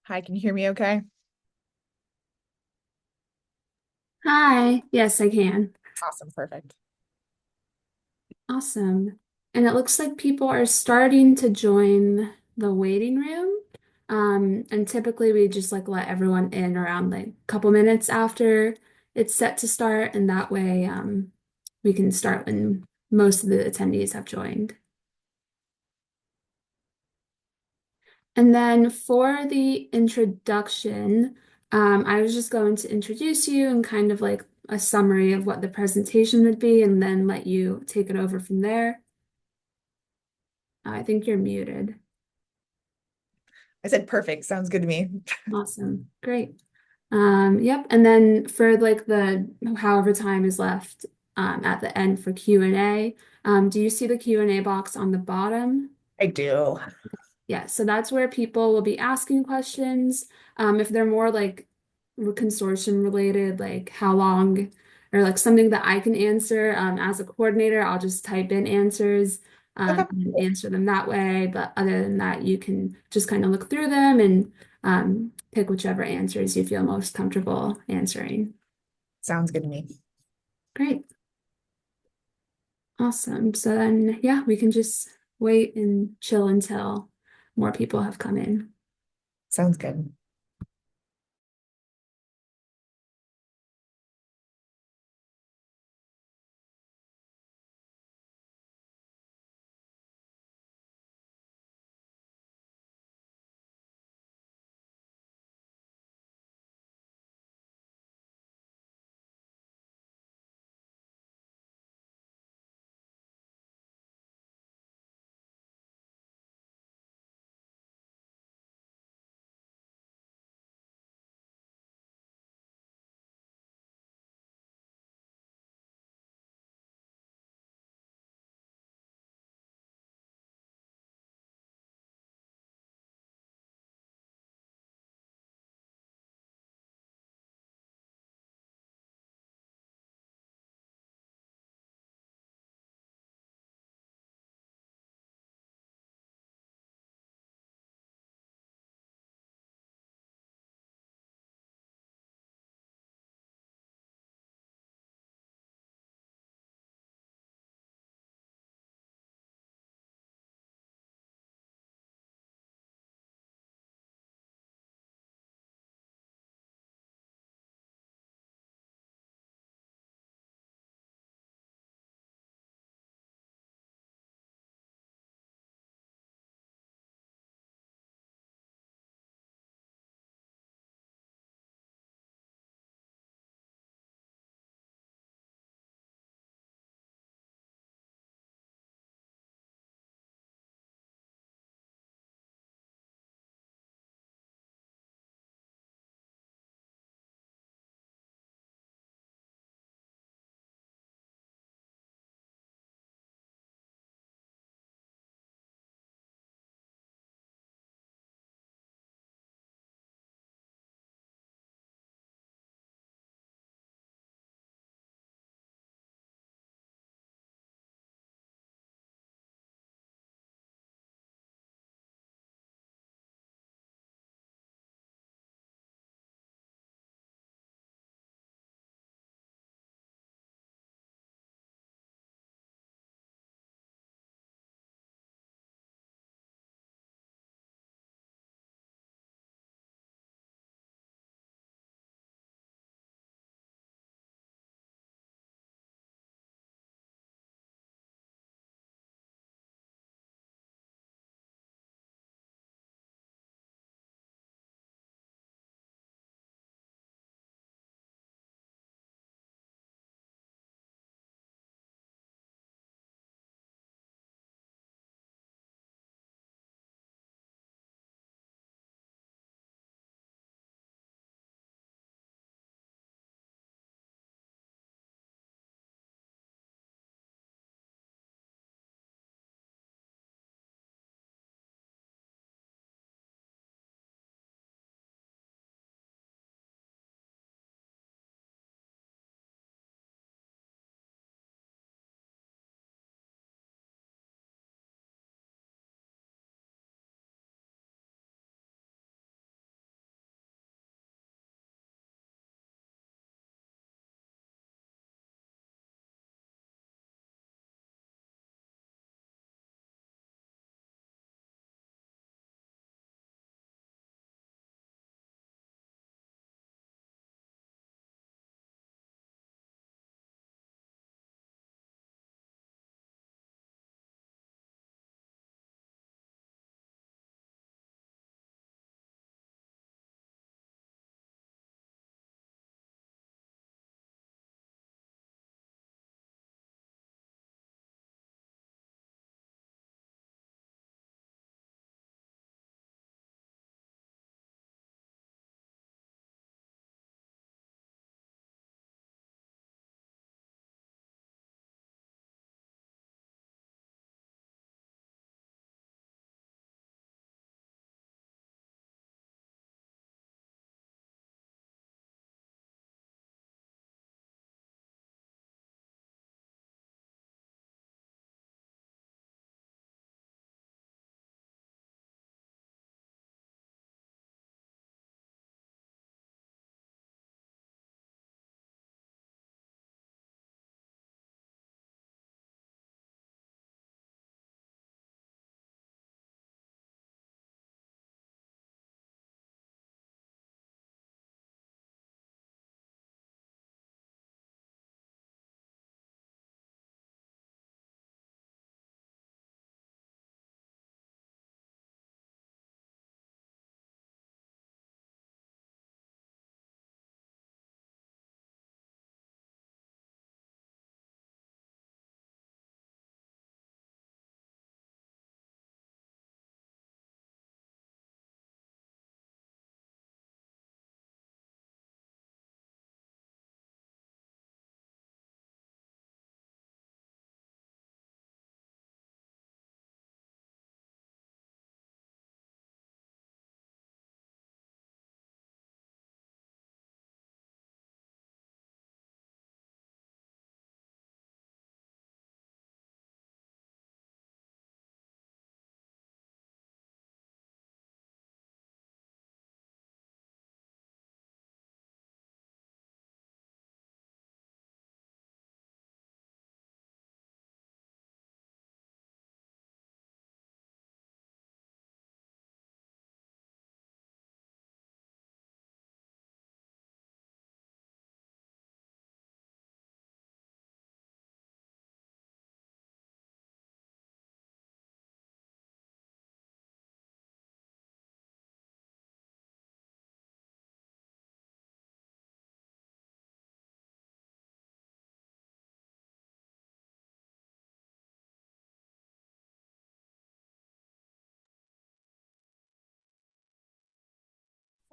Hi, can you hear me okay? Hi, yes, I can. Awesome, perfect. Awesome. And it looks like people are starting to join the waiting room. And typically we just like let everyone in around like a couple minutes after it's set to start, and that way we can start when most of the attendees have joined. And then for the introduction, I was just going to introduce you and kind of like a summary of what the presentation would be, and then let you take it over from there. I think you're muted. I said perfect. Sounds good to me. Awesome. Great. Yep. And then for like the however time is left at the end for Q&A, do you see the Q&A box on the bottom? I do. Yeah, so that's where people will be asking questions. If they're more like consortium related, like how long, or like something that I can answer as a coordinator, I'll just type in answers Okay. and answer them that way. But other than that, you can just kind of look through them and pick whichever answers you feel most comfortable answering. Sounds good to me. Great. Awesome. So then, yeah, we can just wait and chill until more people have come in. Sounds good.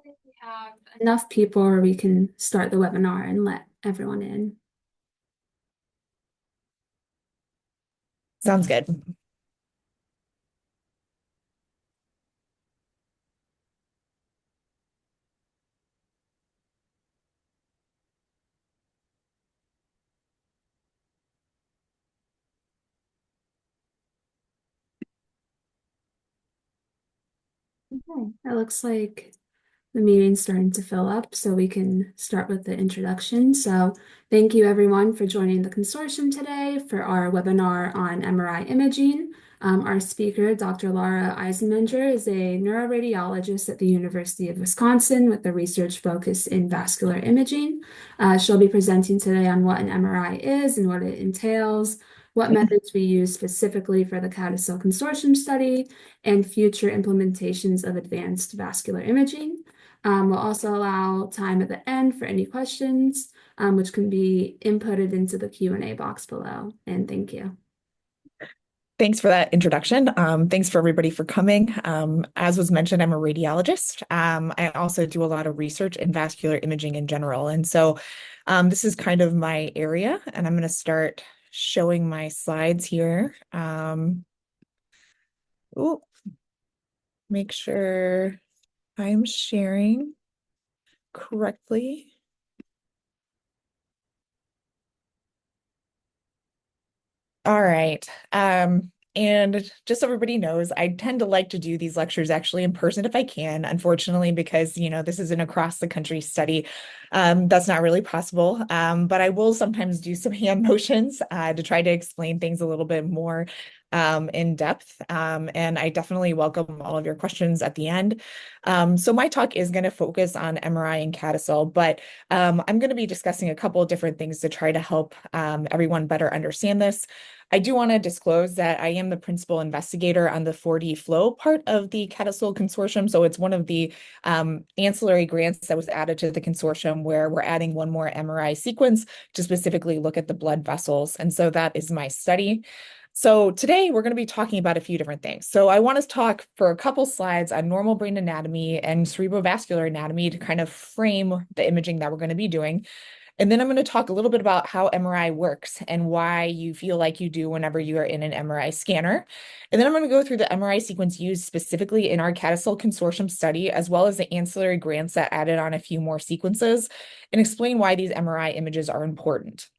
We have enough people where we can start the webinar and let everyone in. Sounds good. Okay, it looks like the meeting's starting to fill up, so we can start with the introduction. So thank you everyone for joining the consortium today for our webinar on MRI imaging. Our speaker, Dr. Laura Eisenmenger, is a neuroradiologist at the University of Wisconsin with a research focus in vascular imaging. She'll be presenting today on what an MRI is and what it entails, what methods we use specifically for the CADASIL Consortium study, and future implementations of advanced vascular imaging. We'll also allow time at the end for any questions, which can be inputted into the Q&A box below. And thank you. Thanks for that introduction. Thanks for everybody for coming. As was mentioned, I'm a radiologist. I also do a lot of research in vascular imaging in general. And so this is kind of my area, and I'm going to start showing my slides here. Ooh, make sure I'm sharing correctly. All right. And just so everybody knows, I tend to like to do these lectures actually in person if I can. Unfortunately, because this is an across the country study, that's not really possible. But I will sometimes do some hand motions to try to explain things a little bit more in depth. And I definitely welcome all of your questions at the end. So my talk is going to focus on MRI and CADASIL, but I'm going to be discussing a couple of different things to try to help everyone better understand this. I do want to disclose that I am the principal investigator on the 4D flow part of the CADASIL Consortium. So it's one of the ancillary grants that was added to the consortium where we're adding one more MRI sequence to specifically look at the blood vessels. And so that is my study. So today we're going to be talking about a few different things. So I want to talk for a couple slides on normal brain anatomy and cerebrovascular anatomy to kind of frame the imaging that we're going to be doing. And then I'm going to talk a little bit about how MRI works and why you feel like you do whenever you are in an MRI scanner. And then I'm going to go through the MRI sequence used specifically in our CADASIL Consortium study, as well as the ancillary grants that added on a few more sequences, and explain why these MRI images are important.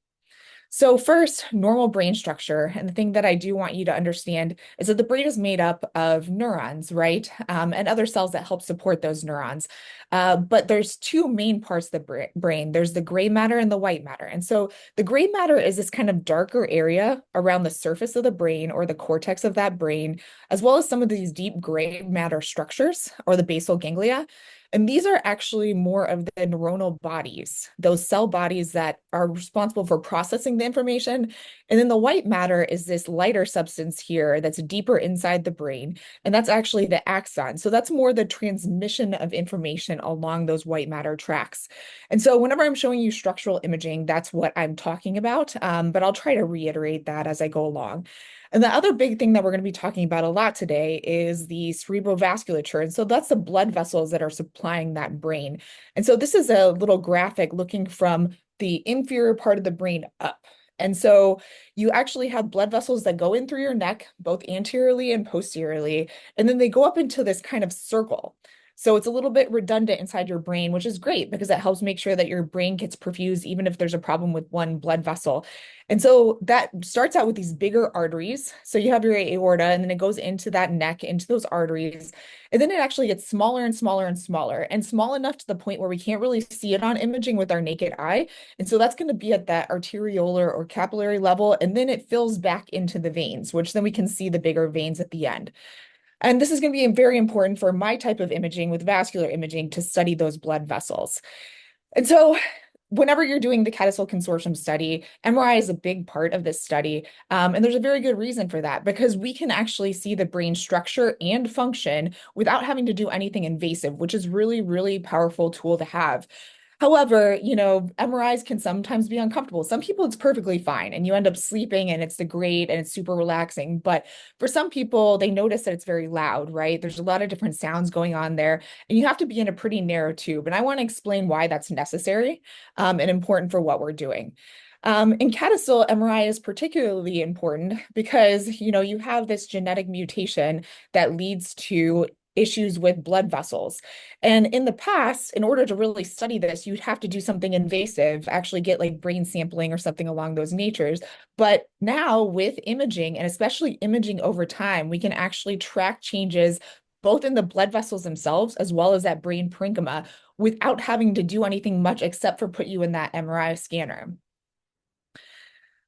So first, normal brain structure. And the thing that I do want you to understand is that the brain is made up of neurons, right? And other cells that help support those neurons. But there's two main parts of the brain. There's the gray matter and the white matter. And so the gray matter is this kind of darker area around the surface of the brain or the cortex of that brain, as well as some of these deep gray matter structures or the basal ganglia. And these are actually more of the neuronal bodies, those cell bodies that are responsible for processing the information. And then the white matter is this lighter substance here that's deeper inside the brain. And that's actually the axon. So that's more the transmission of information along those white matter tracks. And so whenever I'm showing you structural imaging, that's what I'm talking about. But I'll try to reiterate that as I go along. And the other big thing that we're going to be talking about a lot today is the cerebrovasculature. And so that's the blood vessels that are supplying that brain. And so this is a little graphic looking from the inferior part of the brain up. And so you actually have blood vessels that go in through your neck, both anteriorly and posteriorly, and then they go up into this kind of circle. So it's a little bit redundant inside your brain, which is great because it helps make sure that your brain gets perfused even if there's a problem with one blood vessel. And so that starts out with these bigger arteries. So you have your aorta, and then it goes into that neck, into those arteries. And then it actually gets smaller and smaller and smaller, and small enough to the point where we can't really see it on imaging with our naked eye. And so that's going to be at that arteriolar or capillary level. And then it fills back into the veins, which then we can see the bigger veins at the end. And this is going to be very important for my type of imaging with vascular imaging to study those blood vessels. And so whenever you're doing the CADASIL Consortium study, MRI is a big part of this study. And there's a very good reason for that, because we can actually see the brain structure and function without having to do anything invasive, which is really, really powerful tool to have. However, MRIs can sometimes be uncomfortable. Some people, it's perfectly fine, and you end up sleeping, and it's the great, and it's super relaxing. But for some people, they notice that it's very loud, right? There's a lot of different sounds going on there, and you have to be in a pretty narrow tube. And I want to explain why that's necessary, and important for what we're doing. In CADASIL, MRI is particularly important because, you have this genetic mutation that leads to issues with blood vessels. And in the past, in order to really study this, you'd have to do something invasive, actually get like brain sampling or something along those natures. But now with imaging, and especially imaging over time, we can actually track changes both in the blood vessels themselves as well as that brain parenchyma without having to do anything much except for put you in that MRI scanner.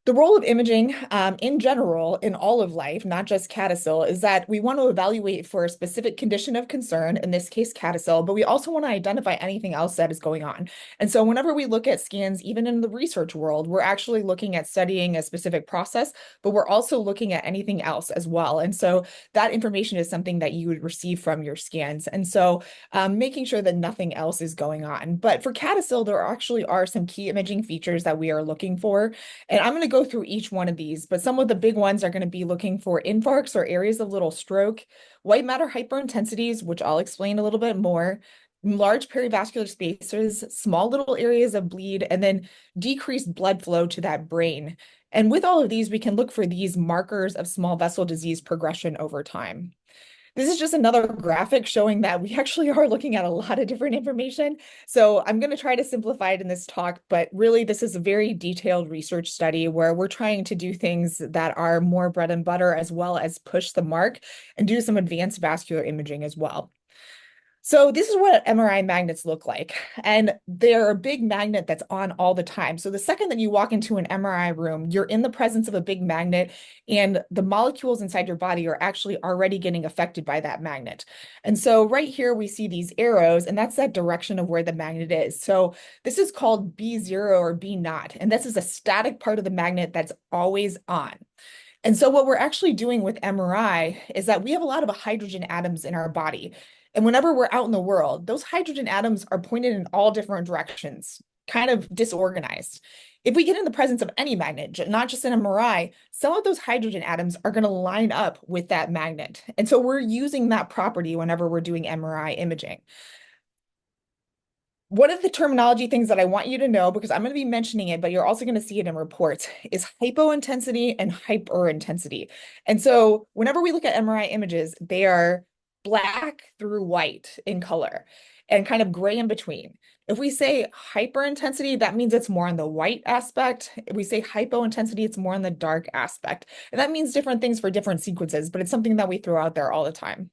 The role of imaging in general in all of life, not just CADASIL, is that we want to evaluate for a specific condition of concern, in this case CADASIL, but we also want to identify anything else that is going on. And so whenever we look at scans, even in the research world, we're actually looking at studying a specific process, but we're also looking at anything else as well. And so that information is something that you would receive from your scans. And so making sure that nothing else is going on. But for CADASIL, there actually are some key imaging features that we are looking for. And I'm going to go through each one of these, but some of the big ones are going to be looking for infarcts or areas of little stroke, white matter hyperintensities, which I'll explain a little bit more, large perivascular spaces, small little areas of bleed, and then decreased blood flow to that brain. And with all of these, we can look for these markers of small vessel disease progression over time. This is just another graphic showing that we actually are looking at a lot of different information. So I'm going to try to simplify it in this talk, but really this is a very detailed research study where we're trying to do things that are more bread and butter as well as push the mark and do some advanced vascular imaging as well. So this is what MRI magnets look like. And they're a big magnet that's on all the time. So the second that you walk into an MRI room, you're in the presence of a big magnet, and the molecules inside your body are actually already getting affected by that magnet. And so right here, we see these arrows, and that's that direction of where the magnet is. So this is called B0 or B naught. And this is a static part of the magnet that's always on. And so what we're actually doing with MRI is that we have a lot of hydrogen atoms in our body. And whenever we're out in the world, those hydrogen atoms are pointed in all different directions, kind of disorganized. If we get in the presence of any magnet, not just an MRI, some of those hydrogen atoms are going to line up with that magnet. And so we're using that property whenever we're doing MRI imaging. One of the terminology things that I want you to know, because I'm going to be mentioning it, but you're also going to see it in reports, is hypointensity and hyperintensity. And so whenever we look at MRI images, they are black through white in color and kind of gray in between. If we say hyperintensity, that means it's more on the white aspect. If we say hypointensity, it's more on the dark aspect. And that means different things for different sequences, but it's something that we throw out there all the time.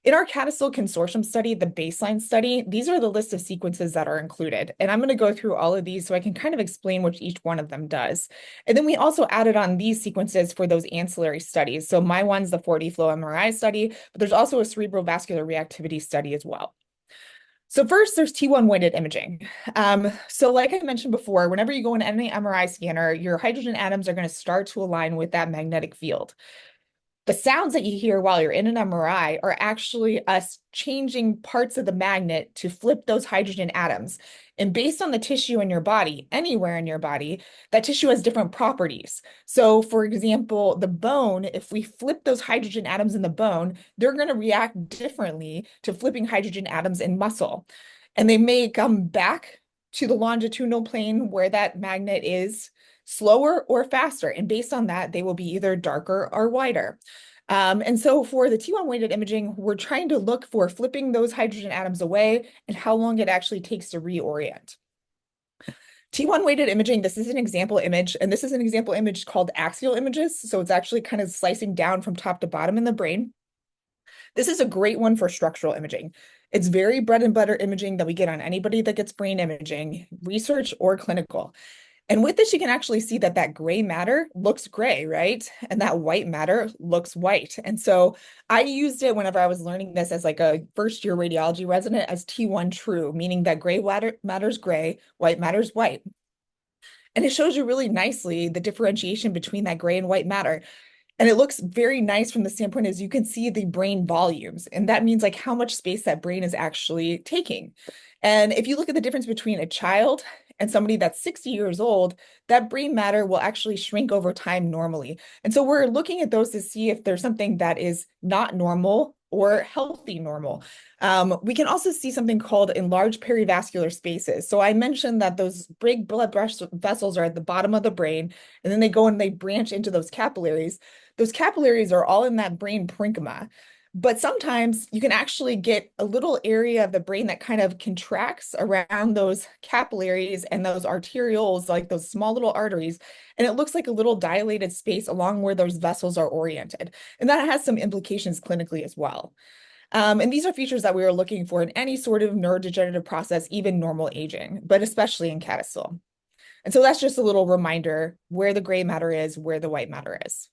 In our CADASIL Consortium study, the baseline study, these are the list of sequences that are included. And I'm going to go through all of these so I can kind of explain what each one of them does. And then we also added on these sequences for those ancillary studies. So my one's the 4D flow MRI study, but there's also a cerebral vascular reactivity study as well. So first, there's T1 weighted imaging. So like I mentioned before, whenever you go in any MRI scanner, your hydrogen atoms are going to start to align with that magnetic field. The sounds that you hear while you're in an MRI are actually us changing parts of the magnet to flip those hydrogen atoms. And based on the tissue in your body, anywhere in your body, that tissue has different properties. So, for example, the bone, if we flip those hydrogen atoms in the bone, they're going to react differently to flipping hydrogen atoms in muscle. And they may come back to the longitudinal plane where that magnet is slower or faster. And based on that, they will be either darker or wider. And so for the T1 weighted imaging, we're trying to look for flipping those hydrogen atoms away and how long it actually takes to reorient. T1 weighted imaging, this is an example image, and this is an example image called axial images. So it's actually kind of slicing down from top to bottom in the brain. This is a great one for structural imaging. It's very bread and butter imaging that we get on anybody that gets brain imaging, research or clinical. And with this, you can actually see that that gray matter looks gray, right? And that white matter looks white. And so I used it whenever I was learning this as like a first year radiology resident as T1 true, meaning that gray matter's gray, white matter's white. And it shows you really nicely the differentiation between that gray and white matter. And it looks very nice from the standpoint as you can see the brain volumes, and that means like how much space that brain is actually taking. And if you look at the difference between a child and somebody that's 60 years old, that brain matter will actually shrink over time normally. And so we're looking at those to see if there's something that is not normal or healthy normal. We can also see something called enlarged perivascular spaces. So I mentioned that those big blood vessels are at the bottom of the brain, and then they go and they branch into those capillaries. Those capillaries are all in that brain parenchyma. But sometimes you can actually get a little area of the brain that kind of contracts around those capillaries and those arterioles, like those small little arteries. And it looks like a little dilated space along where those vessels are oriented. And that has some implications clinically as well. And these are features that we are looking for in any sort of neurodegenerative process, even normal aging, but especially in CADASIL. And so that's just a little reminder where the gray matter is, where the white matter is.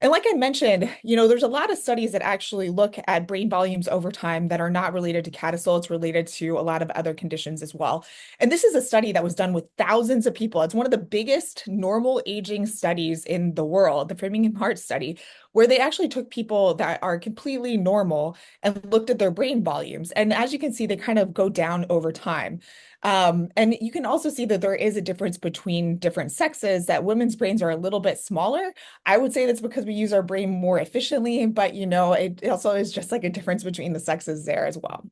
And like I mentioned, there's a lot of studies that actually look at brain volumes over time that are not related to CADASIL. It's related to a lot of other conditions as well. And this is a study that was done with thousands of people. It's one of the biggest normal aging studies in the world, the Framingham Heart Study, where they actually took people that are completely normal and looked at their brain volumes. And as you can see, they kind of go down over time. And you can also see that there is a difference between different sexes, that women's brains are a little bit smaller. I would say that's because we use our brain more efficiently, but it also is just like a difference between the sexes there as well.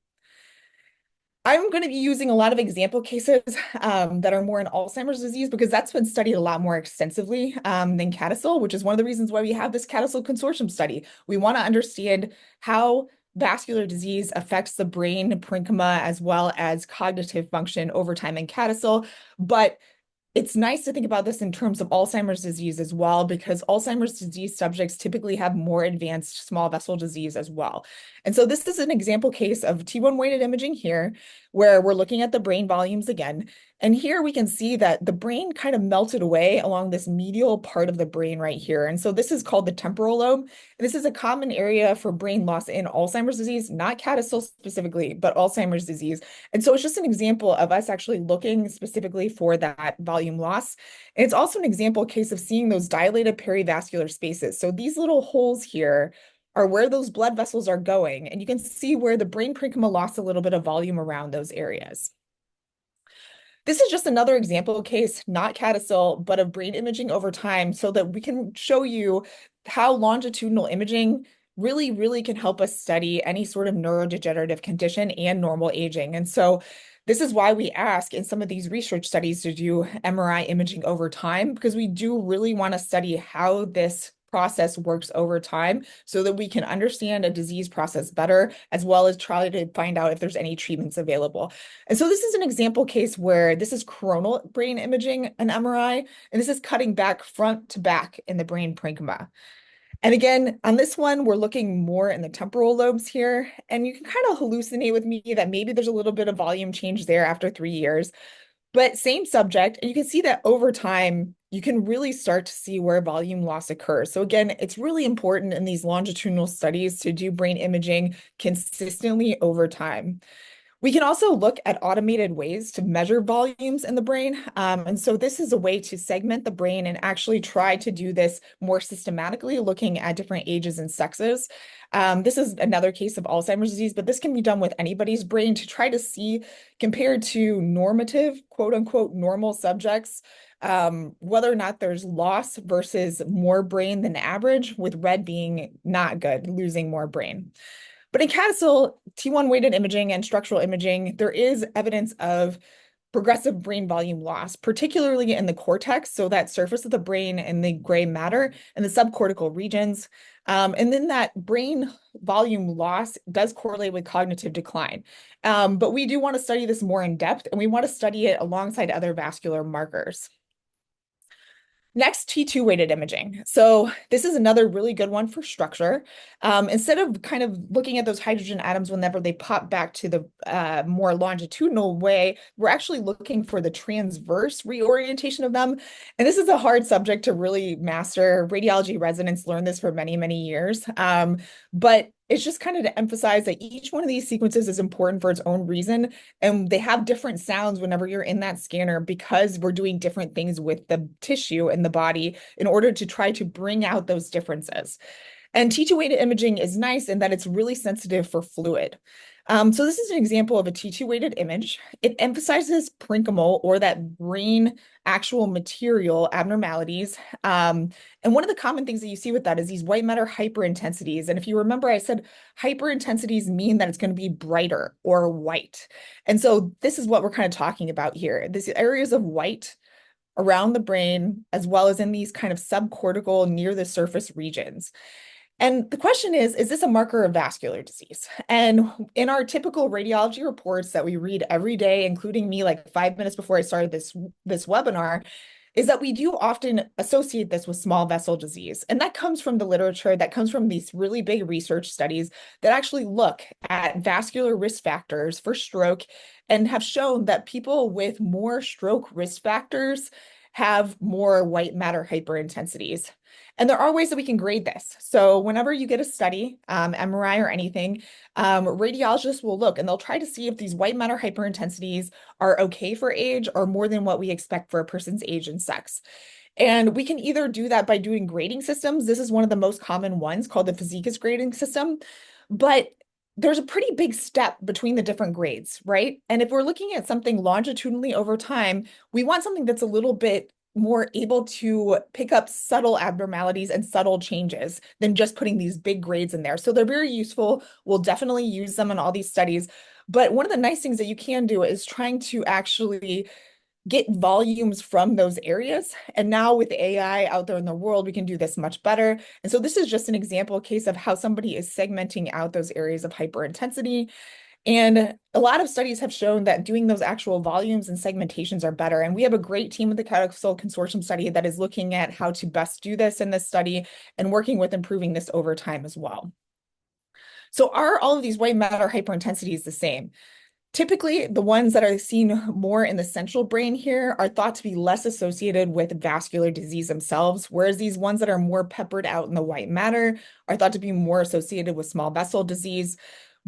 I'm going to be using a lot of example cases that are more in Alzheimer's disease because that's been studied a lot more extensively than CADASIL, which is one of the reasons why we have this CADASIL Consortium study. We want to understand how vascular disease affects the brain parenchyma as well as cognitive function over time in CADASIL. But it's nice to think about this in terms of Alzheimer's disease as well, because Alzheimer's disease subjects typically have more advanced small vessel disease as well. And so this is an example case of T1 weighted imaging here, where we're looking at the brain volumes again. And here we can see that the brain kind of melted away along this medial part of the brain right here. And so this is called the temporal lobe. And this is a common area for brain loss in Alzheimer's disease, not CADASIL specifically, but Alzheimer's disease. And so it's just an example of us actually looking specifically for that volume loss. And it's also an example case of seeing those dilated perivascular spaces. So these little holes here are where those blood vessels are going. And you can see where the brain parenchyma lost a little bit of volume around those areas. This is just another example case, not CADASIL, but of brain imaging over time so that we can show you how longitudinal imaging really, really can help us study any sort of neurodegenerative condition and normal aging. And so this is why we ask in some of these research studies to do MRI imaging over time, because we do really want to study how this process works over time so that we can understand a disease process better, as well as try to find out if there's any treatments available. And so this is an example case where this is coronal brain imaging, an MRI, and this is cutting back front to back in the brain parenchyma. And again, on this one, we're looking more in the temporal lobes here, and you can kind of hallucinate with me that maybe there's a little bit of volume change there after 3 years. But same subject, and you can see that over time, you can really start to see where volume loss occurs. So again, it's really important in these longitudinal studies to do brain imaging consistently over time. We can also look at automated ways to measure volumes in the brain. And so this is a way to segment the brain and actually try to do this more systematically, looking at different ages and sexes. This is another case of Alzheimer's disease, but this can be done with anybody's brain to try to see, compared to normative, quote unquote, normal subjects, whether or not there's loss versus more brain than average, with red being not good, losing more brain. But in CADASIL, T1 weighted imaging and structural imaging, there is evidence of progressive brain volume loss, particularly in the cortex, so that surface of the brain and the gray matter and the subcortical regions. And then that brain volume loss does correlate with cognitive decline. But we do want to study this more in depth, and we want to study it alongside other vascular markers. Next, T2 weighted imaging. So this is another really good one for structure. Instead of kind of looking at those hydrogen atoms whenever they pop back to the more longitudinal way, we're actually looking for the transverse reorientation of them. And this is a hard subject to really master. Radiology residents learn this for many, many years. But It's just kind of to emphasize that each one of these sequences is important for its own reason, and they have different sounds whenever you're in that scanner because we're doing different things with the tissue in the body in order to try to bring out those differences. And T2-weighted imaging is nice in that it's really sensitive for fluid. So this is an example of a T2-weighted image. It emphasizes parenchymal or that brain actual material abnormalities. And one of the common things that you see with that is these white matter hyperintensities. And if you remember, I said hyperintensities mean that it's going to be brighter or white. And so this is what we're kind of talking about here. These areas of white around the brain, as well as in these kind of subcortical near the surface regions. And the question is this a marker of vascular disease? And in our typical radiology reports that we read every day, including me like 5 minutes before I started this webinar, is that we do often associate this with small vessel disease. And that comes from the literature, that comes from these really big research studies that actually look at vascular risk factors for stroke and have shown that people with more stroke risk factors have more white matter hyperintensities. And there are ways that we can grade this. So whenever you get a study, MRI or anything, radiologists will look and they'll try to see if these white matter hyperintensities are okay for age or more than what we expect for a person's age and sex. And we can either do that by doing grading systems. This is one of the most common ones called the Physicus grading system. But there's a pretty big step between the different grades, right? And if we're looking at something longitudinally over time, we want something that's a little bit more able to pick up subtle abnormalities and subtle changes than just putting these big grades in there. So they're very useful. We'll definitely use them in all these studies. But one of the nice things that you can do is trying to actually get volumes from those areas. And now with AI out there in the world, we can do this much better. And so this is just an example case of how somebody is segmenting out those areas of hyperintensity. And a lot of studies have shown that doing those actual volumes and segmentations are better. And we have a great team with the CADASIL Consortium study that is looking at how to best do this in this study and working with improving this over time as well. So are all of these white matter hyperintensities the same? Typically, the ones that are seen more in the central brain here are thought to be less associated with vascular disease themselves, whereas these ones that are more peppered out in the white matter are thought to be more associated with small vessel disease.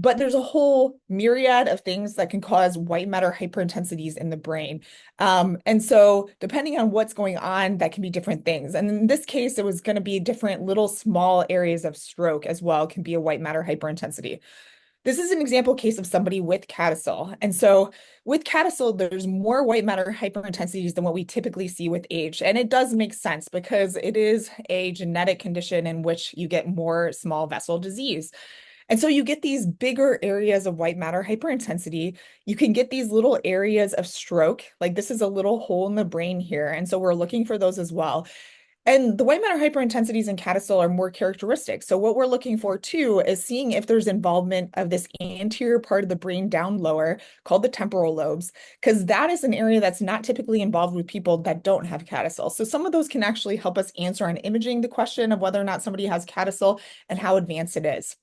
But there's a whole myriad of things that can cause white matter hyperintensities in the brain. And so depending on what's going on, that can be different things. And in this case, it was going to be different little small areas of stroke as well can be a white matter hyperintensity. This is an example case of somebody with CADASIL. And so with CADASIL, there's more white matter hyperintensities than what we typically see with age. And it does make sense because it is a genetic condition in which you get more small vessel disease. And so you get these bigger areas of white matter hyperintensity. You can get these little areas of stroke. Like this is a little hole in the brain here. And so we're looking for those as well. And the white matter hyperintensities in CADASIL are more characteristic. So what we're looking for too is seeing if there's involvement of this anterior part of the brain down lower called the temporal lobes, because that is an area that's not typically involved with people that don't have CADASIL. So some of those can actually help us answer on imaging the question of whether or not somebody has CADASIL and how advanced it is.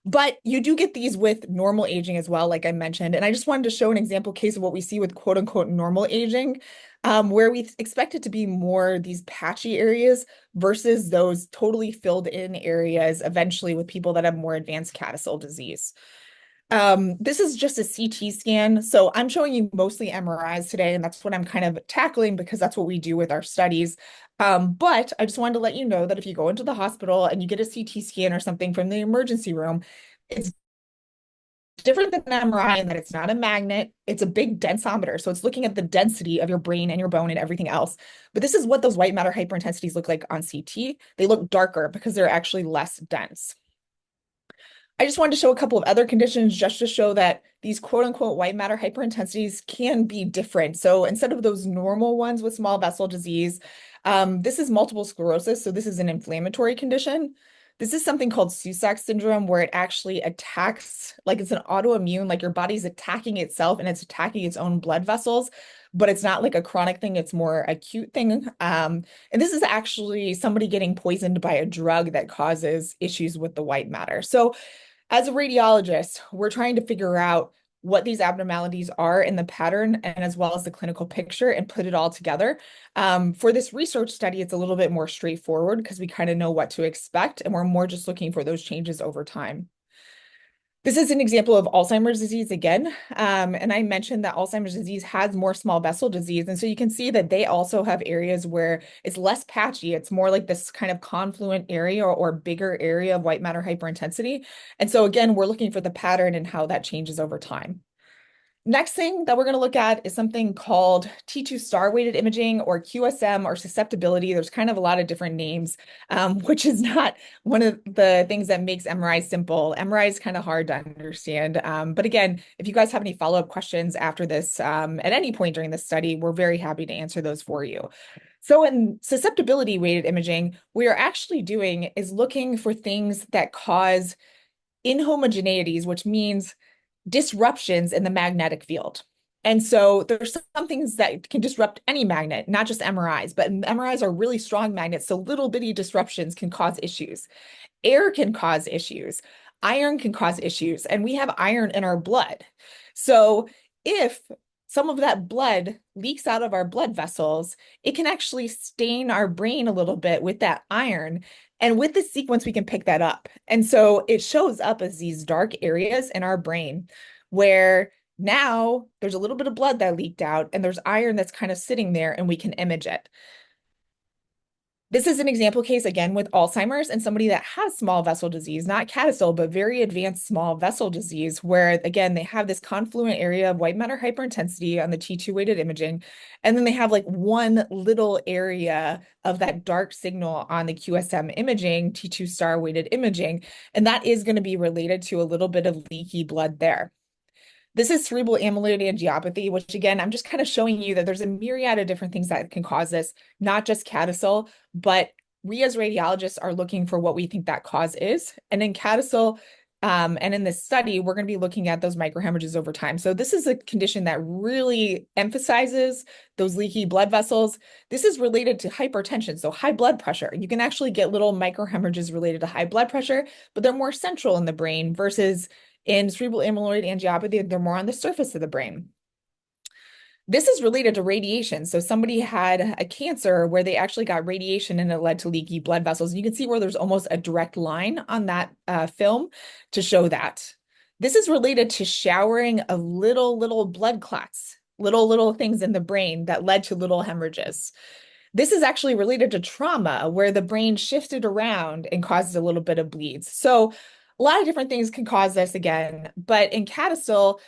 But you do get these with normal aging as well, like I mentioned. And I just wanted to show an example case of what we see with quote unquote normal aging, where we expect it to be more these patchy areas versus those totally filled in areas eventually with people that have more advanced CADASIL disease. This is just a CT scan. So I'm showing you mostly MRIs today, and that's what I'm kind of tackling because that's what we do with our studies. But I just wanted to let you know that if you go into the hospital and you get a CT scan or something from the emergency room, it's different than an MRI in that it's not a magnet, it's a big densometer. So it's looking at the density of your brain and your bone and everything else. But this is what those white matter hyperintensities look like on CT. They look darker because they're actually less dense. I just wanted to show a couple of other conditions just to show that these quote unquote white matter hyperintensities can be different. So instead of those normal ones with small vessel disease, this is multiple sclerosis. So this is an inflammatory condition. This is something called Sussach syndrome, where it actually attacks, like it's an autoimmune, like your body's attacking itself and it's attacking its own blood vessels, but it's not like a chronic thing, it's more acute thing. And this is actually somebody getting poisoned by a drug that causes issues with the white matter. So as a radiologist, we're trying to figure out what these abnormalities are in the pattern and as well as the clinical picture and put it all together. For this research study, it's a little bit more straightforward because we kind of know what to expect and we're more just looking for those changes over time. This is an example of Alzheimer's disease again. And I mentioned that Alzheimer's disease has more small vessel disease. And so you can see that they also have areas where it's less patchy. It's more like this kind of confluent area or bigger area of white matter hyperintensity. And so again, we're looking for the pattern and how that changes over time. Next thing that we're going to look at is something called T2 star weighted imaging or QSM or susceptibility. There's kind of a lot of different names, which is not one of the things that makes MRI simple. MRI is kind of hard to understand. But again, if you guys have any follow-up questions after this, at any point during this study, we're very happy to answer those for you. So in susceptibility weighted imaging, we are actually doing is looking for things that cause inhomogeneities, which means disruptions in the magnetic field. And so there's some things that can disrupt any magnet, not just MRIs, but MRIs are really strong magnets. So little bitty disruptions can cause issues. Air can cause issues. Iron can cause issues. And we have iron in our blood. So if some of that blood leaks out of our blood vessels, it can actually stain our brain a little bit with that iron. And with the sequence, we can pick that up. And so it shows up as these dark areas in our brain where now there's a little bit of blood that leaked out and there's iron that's kind of sitting there and we can image it. This is an example case again with Alzheimer's and somebody that has small vessel disease, not CADASIL, but very advanced small vessel disease, where again, they have this confluent area of white matter hyperintensity on the T2 weighted imaging. And then they have like one little area of that dark signal on the QSM imaging, T2 star weighted imaging. And that is going to be related to a little bit of leaky blood there. This is cerebral amyloid angiopathy, which again, I'm just kind of showing you that there's a myriad of different things that can cause this, not just CADASIL, but we as radiologists are looking for what we think that cause is. And in CADASIL, and in this study, we're going to be looking at those microhemorrhages over time. So this is a condition that really emphasizes those leaky blood vessels. This is related to hypertension, so high blood pressure. You can actually get little microhemorrhages related to high blood pressure, but they're more central in the brain versus in cerebral amyloid angiopathy, they're more on the surface of the brain. This is related to radiation. So somebody had a cancer where they actually got radiation and it led to leaky blood vessels. And you can see where there's almost a direct line on that film to show that. This is related to showering of little blood clots, little things in the brain that led to little hemorrhages. This is actually related to trauma where the brain shifted around and caused a little bit of bleeds. So a lot of different things can cause this again, but in CADASIL,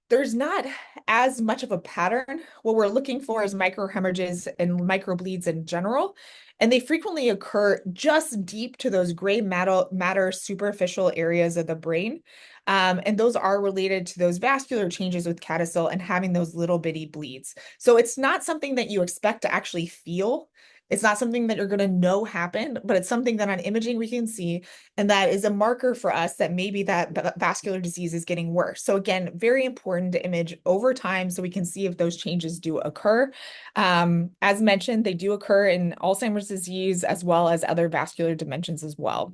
there's not as much of a pattern. What we're looking for is microhemorrhages and microbleeds in general, and they frequently occur just deep to those gray matter superficial areas of the brain. And those are related to those vascular changes with CADASIL and having those little bitty bleeds. So it's not something that you expect to actually feel. It's not something that you're going to know happened, but it's something that on imaging we can see, and that is a marker for us that maybe that vascular disease is getting worse. So again, very important to image over time so we can see if those changes do occur. As mentioned, they do occur in Alzheimer's disease as well as other vascular dimensions as well.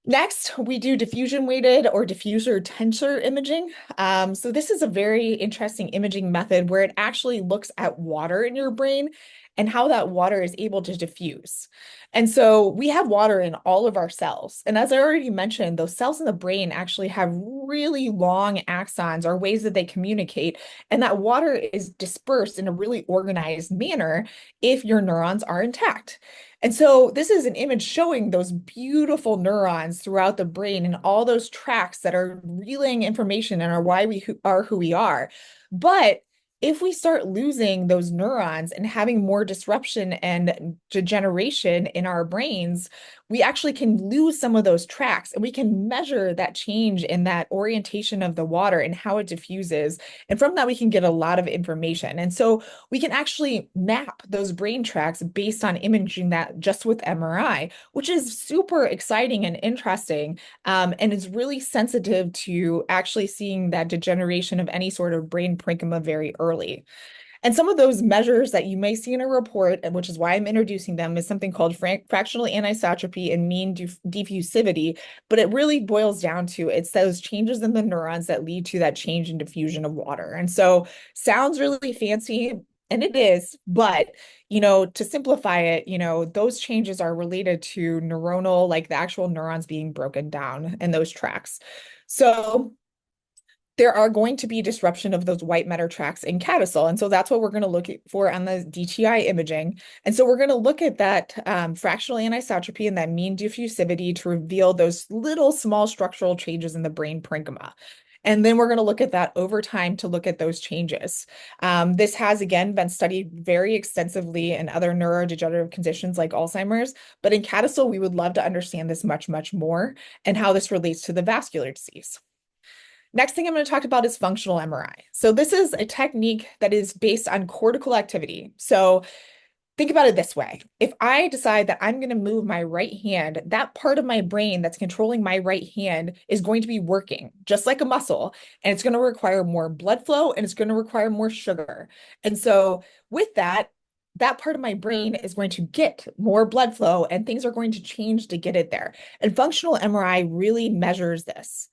Next, we do diffusion weighted or diffuser tensor imaging. So this is a very interesting imaging method where it actually looks at water in your brain and how that water is able to diffuse. And so we have water in all of our cells. And as I already mentioned, those cells in the brain actually have really long axons or ways that they communicate. And that water is dispersed in a really organized manner if your neurons are intact. And so this is an image showing those beautiful neurons throughout the brain and all those tracks that are relaying information and are why we are who we are. But if we start losing those neurons and having more disruption and degeneration in our brains, we actually can lose some of those tracks and we can measure that change in that orientation of the water and how it diffuses. And from that, we can get a lot of information. And so we can actually map those brain tracks based on imaging that just with MRI, which is super exciting and interesting. And is really sensitive to actually seeing that degeneration of any sort of brain parenchyma very early. And some of those measures that you may see in a report, and which is why I'm introducing them, is something called fractional anisotropy and mean diffusivity. But it really boils down to it's those changes in the neurons that lead to that change in diffusion of water. And so sounds really fancy, and it is, but to simplify it, those changes are related to neuronal, like the actual neurons being broken down in those tracks. So there are going to be disruption of those white matter tracks in CADASIL. And so that's what we're going to look for on the DTI imaging. And so we're going to look at that fractional anisotropy and that mean diffusivity to reveal those little small structural changes in the brain parenchyma. And then we're going to look at that over time to look at those changes. This has, again, been studied very extensively in other neurodegenerative conditions like Alzheimer's. But in CADASIL, we would love to understand this much, much more and how this relates to the vascular disease. Next thing I'm going to talk about is functional MRI. So this is a technique that is based on cortical activity. So think about it this way. If I decide that I'm going to move my right hand, that part of my brain that's controlling my right hand is going to be working just like a muscle, and it's going to require more blood flow and it's going to require more sugar. And so with that, that part of my brain is going to get more blood flow and things are going to change to get it there. And functional MRI really measures this.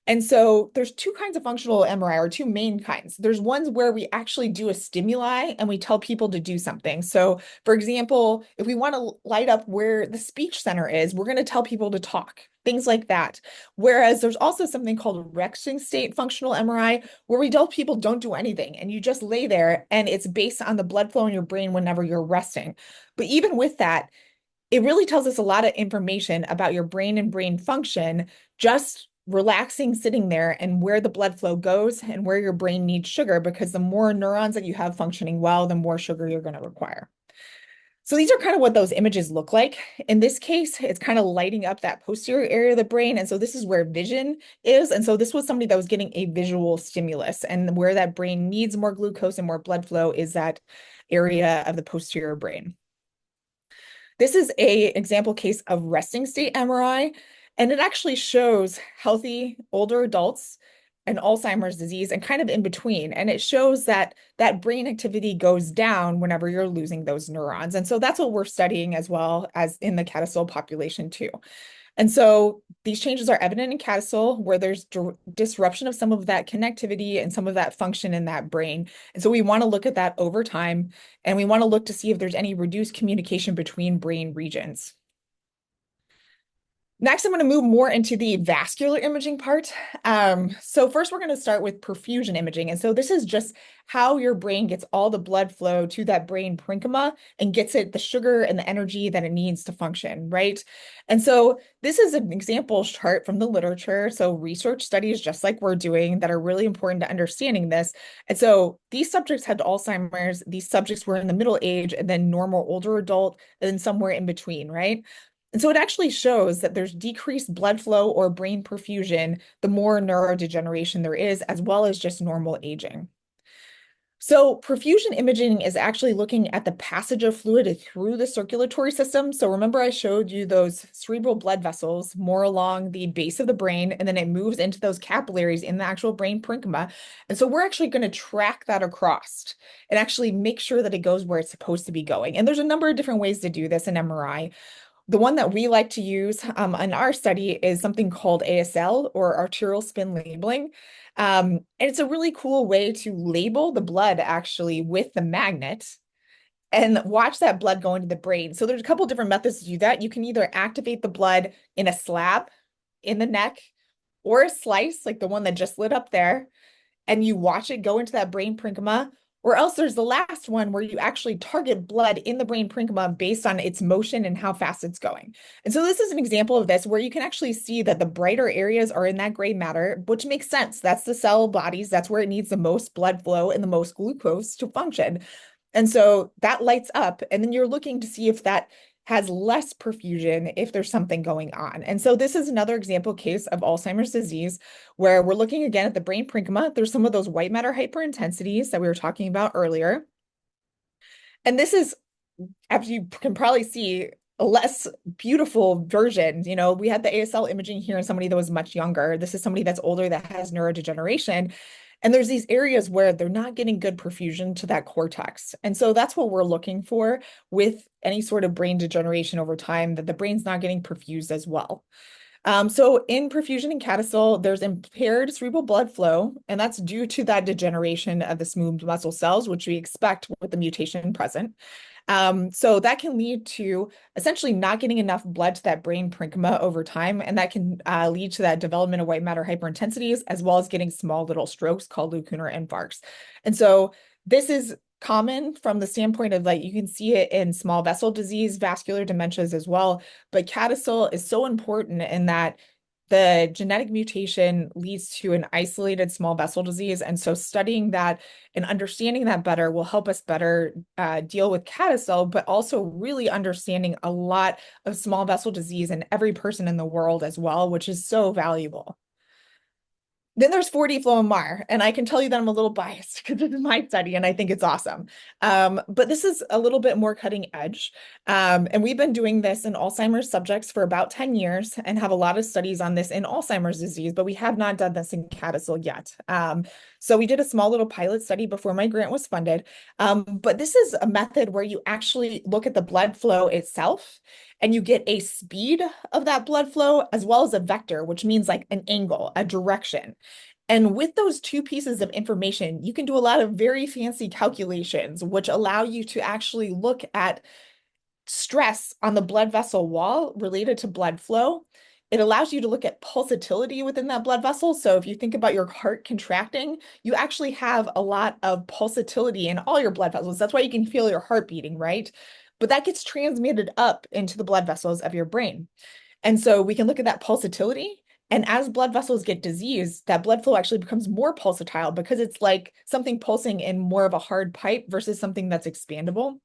And so there's two kinds of functional MRI, or two main kinds. There's ones where we actually do a stimuli and we tell people to do something. So for example, if we want to light up where the speech center is, we're going to tell people to talk, things like that. Whereas there's also something called resting state functional MRI, where we tell people don't do anything and you just lay there and it's based on the blood flow in your brain whenever you're resting. But even with that, it really tells us a lot of information about your brain and brain function, just relaxing, sitting there, and where the blood flow goes and where your brain needs sugar, because the more neurons that you have functioning well, the more sugar you're going to require. So these are kind of what those images look like. In this case, it's kind of lighting up that posterior area of the brain. And so this is where vision is. And so this was somebody that was getting a visual stimulus, and where that brain needs more glucose and more blood flow is that area of the posterior brain. This is a example case of resting state MRI, and it actually shows healthy older adults and Alzheimer's disease and kind of in between. And it shows that that brain activity goes down whenever you're losing those neurons. And so that's what we're studying as well as in the CADASIL population too. And so these changes are evident in CADASIL, where there's disruption of some of that connectivity and some of that function in that brain. And so we want to look at that over time, and we want to look to see if there's any reduced communication between brain regions. Next, I'm going to move more into the vascular imaging part. So first, we're going to start with perfusion imaging. And so this is just how your brain gets all the blood flow to that brain parenchyma and gets it the sugar and the energy that it needs to function, right? And so this is an example chart from the literature. So research studies, just like we're doing, that are really important to understanding this. And so these subjects had Alzheimer's. These subjects were in the middle age, and then normal older adult, and then somewhere in between, right? And so it actually shows that there's decreased blood flow or brain perfusion the more neurodegeneration there is, as well as just normal aging. So perfusion imaging is actually looking at the passage of fluid through the circulatory system. So remember I showed you those cerebral blood vessels more along the base of the brain, and then it moves into those capillaries in the actual brain parenchyma. And so we're actually going to track that across and actually make sure that it goes where it's supposed to be going. And there's a number of different ways to do this in MRI. The one that we like to use in our study is something called ASL, or arterial spin labeling. And it's a really cool way to label the blood actually with the magnet and watch that blood go into the brain. So there's a couple different methods to do that. You can either activate the blood in a slab in the neck, or a slice like the one that just lit up there, and you watch it go into that brain parenchyma. Or else there's the last one where you actually target blood in the brain parenchyma based on its motion and how fast it's going. And so this is an example of this, where you can actually see that the brighter areas are in that gray matter, which makes sense. That's the cell bodies. That's where it needs the most blood flow and the most glucose to function. And so that lights up, and then you're looking to see if that has less perfusion, if there's something going on. And so this is another example case of Alzheimer's disease, where we're looking again at the brain parenchyma. There's some of those white matter hyperintensities that we were talking about earlier. And this is, as you can probably see, a less beautiful version. We had the ASL imaging here in somebody that was much younger. This is somebody that's older that has neurodegeneration. And there's these areas where they're not getting good perfusion to that cortex. And so that's what we're looking for with any sort of brain degeneration over time, that the brain's not getting perfused as well. So in perfusion and CADASIL, there's impaired cerebral blood flow, and that's due to that degeneration of the smooth muscle cells, which we expect with the mutation present. So that can lead to essentially not getting enough blood to that brain parenchyma over time, and that can lead to that development of white matter hyperintensities, as well as getting small little strokes called lacunar infarcts. And so this is common from the standpoint of like you can see it in small vessel disease, vascular dementias as well. But CADASIL is so important in that the genetic mutation leads to an isolated small vessel disease. And so studying that and understanding that better will help us better deal with CADASIL, but also really understanding a lot of small vessel disease in every person in the world as well, which is so valuable. Then there's 4D flow MR, and I can tell you that I'm a little biased because this is my study and I think it's awesome. But this is a little bit more cutting edge. And we've been doing this in Alzheimer's subjects for about 10 years and have a lot of studies on this in Alzheimer's disease, but we have not done this in CADASIL yet. So we did a small little pilot study before my grant was funded. But this is a method where you actually look at the blood flow itself and you get a speed of that blood flow as well as a vector, which means like an angle, a direction. And with those two pieces of information, you can do a lot of very fancy calculations, which allow you to actually look at stress on the blood vessel wall related to blood flow. It allows you to look at pulsatility within that blood vessel. So if you think about your heart contracting, you actually have a lot of pulsatility in all your blood vessels. That's why you can feel your heart beating, right? But that gets transmitted up into the blood vessels of your brain. And so we can look at that pulsatility. And as blood vessels get diseased, that blood flow actually becomes more pulsatile because it's like something pulsing in more of a hard pipe versus something that's expandable.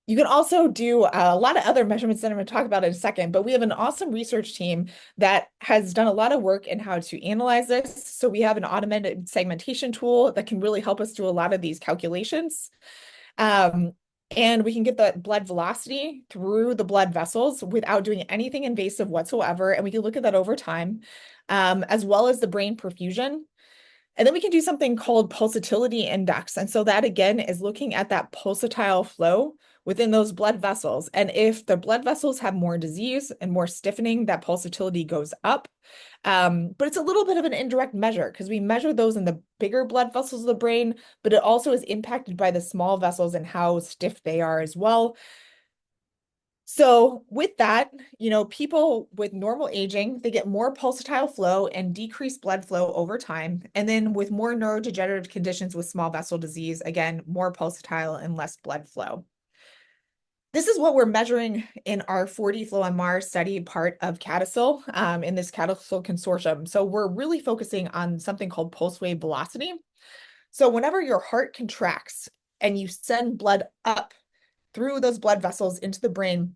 You can also do a lot of other measurements that I'm going to talk about in a second, but we have an awesome research team that has done a lot of work in how to analyze this. So we have an automated segmentation tool that can really help us do a lot of these calculations. Um, and we can get the blood velocity through the blood vessels without doing anything invasive whatsoever. And we can look at that over time, as well as the brain perfusion. And then we can do something called pulsatility index. And so that again is looking at that pulsatile flow within those blood vessels. And if the blood vessels have more disease and more stiffening, that pulsatility goes up. But it's a little bit of an indirect measure because we measure those in the bigger blood vessels of the brain, but it also is impacted by the small vessels and how stiff they are as well. So with that, people with normal aging, they get more pulsatile flow and decreased blood flow over time. And then with more neurodegenerative conditions with small vessel disease, again, more pulsatile and less blood flow. This is what we're measuring in our 4D flow MR study part of CADASIL in this CADASIL consortium. So we're really focusing on something called pulse wave velocity. So whenever your heart contracts and you send blood up through those blood vessels into the brain,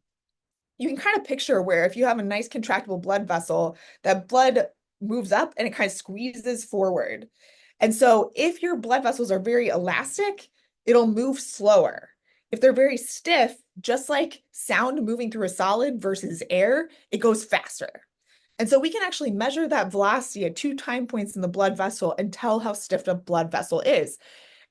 you can kind of picture where if you have a nice contractible blood vessel, that blood moves up and it kind of squeezes forward. And so if your blood vessels are very elastic, it'll move slower. If they're very stiff, just like sound moving through a solid versus air, it goes faster. And so we can actually measure that velocity at two time points in the blood vessel and tell how stiff the blood vessel is.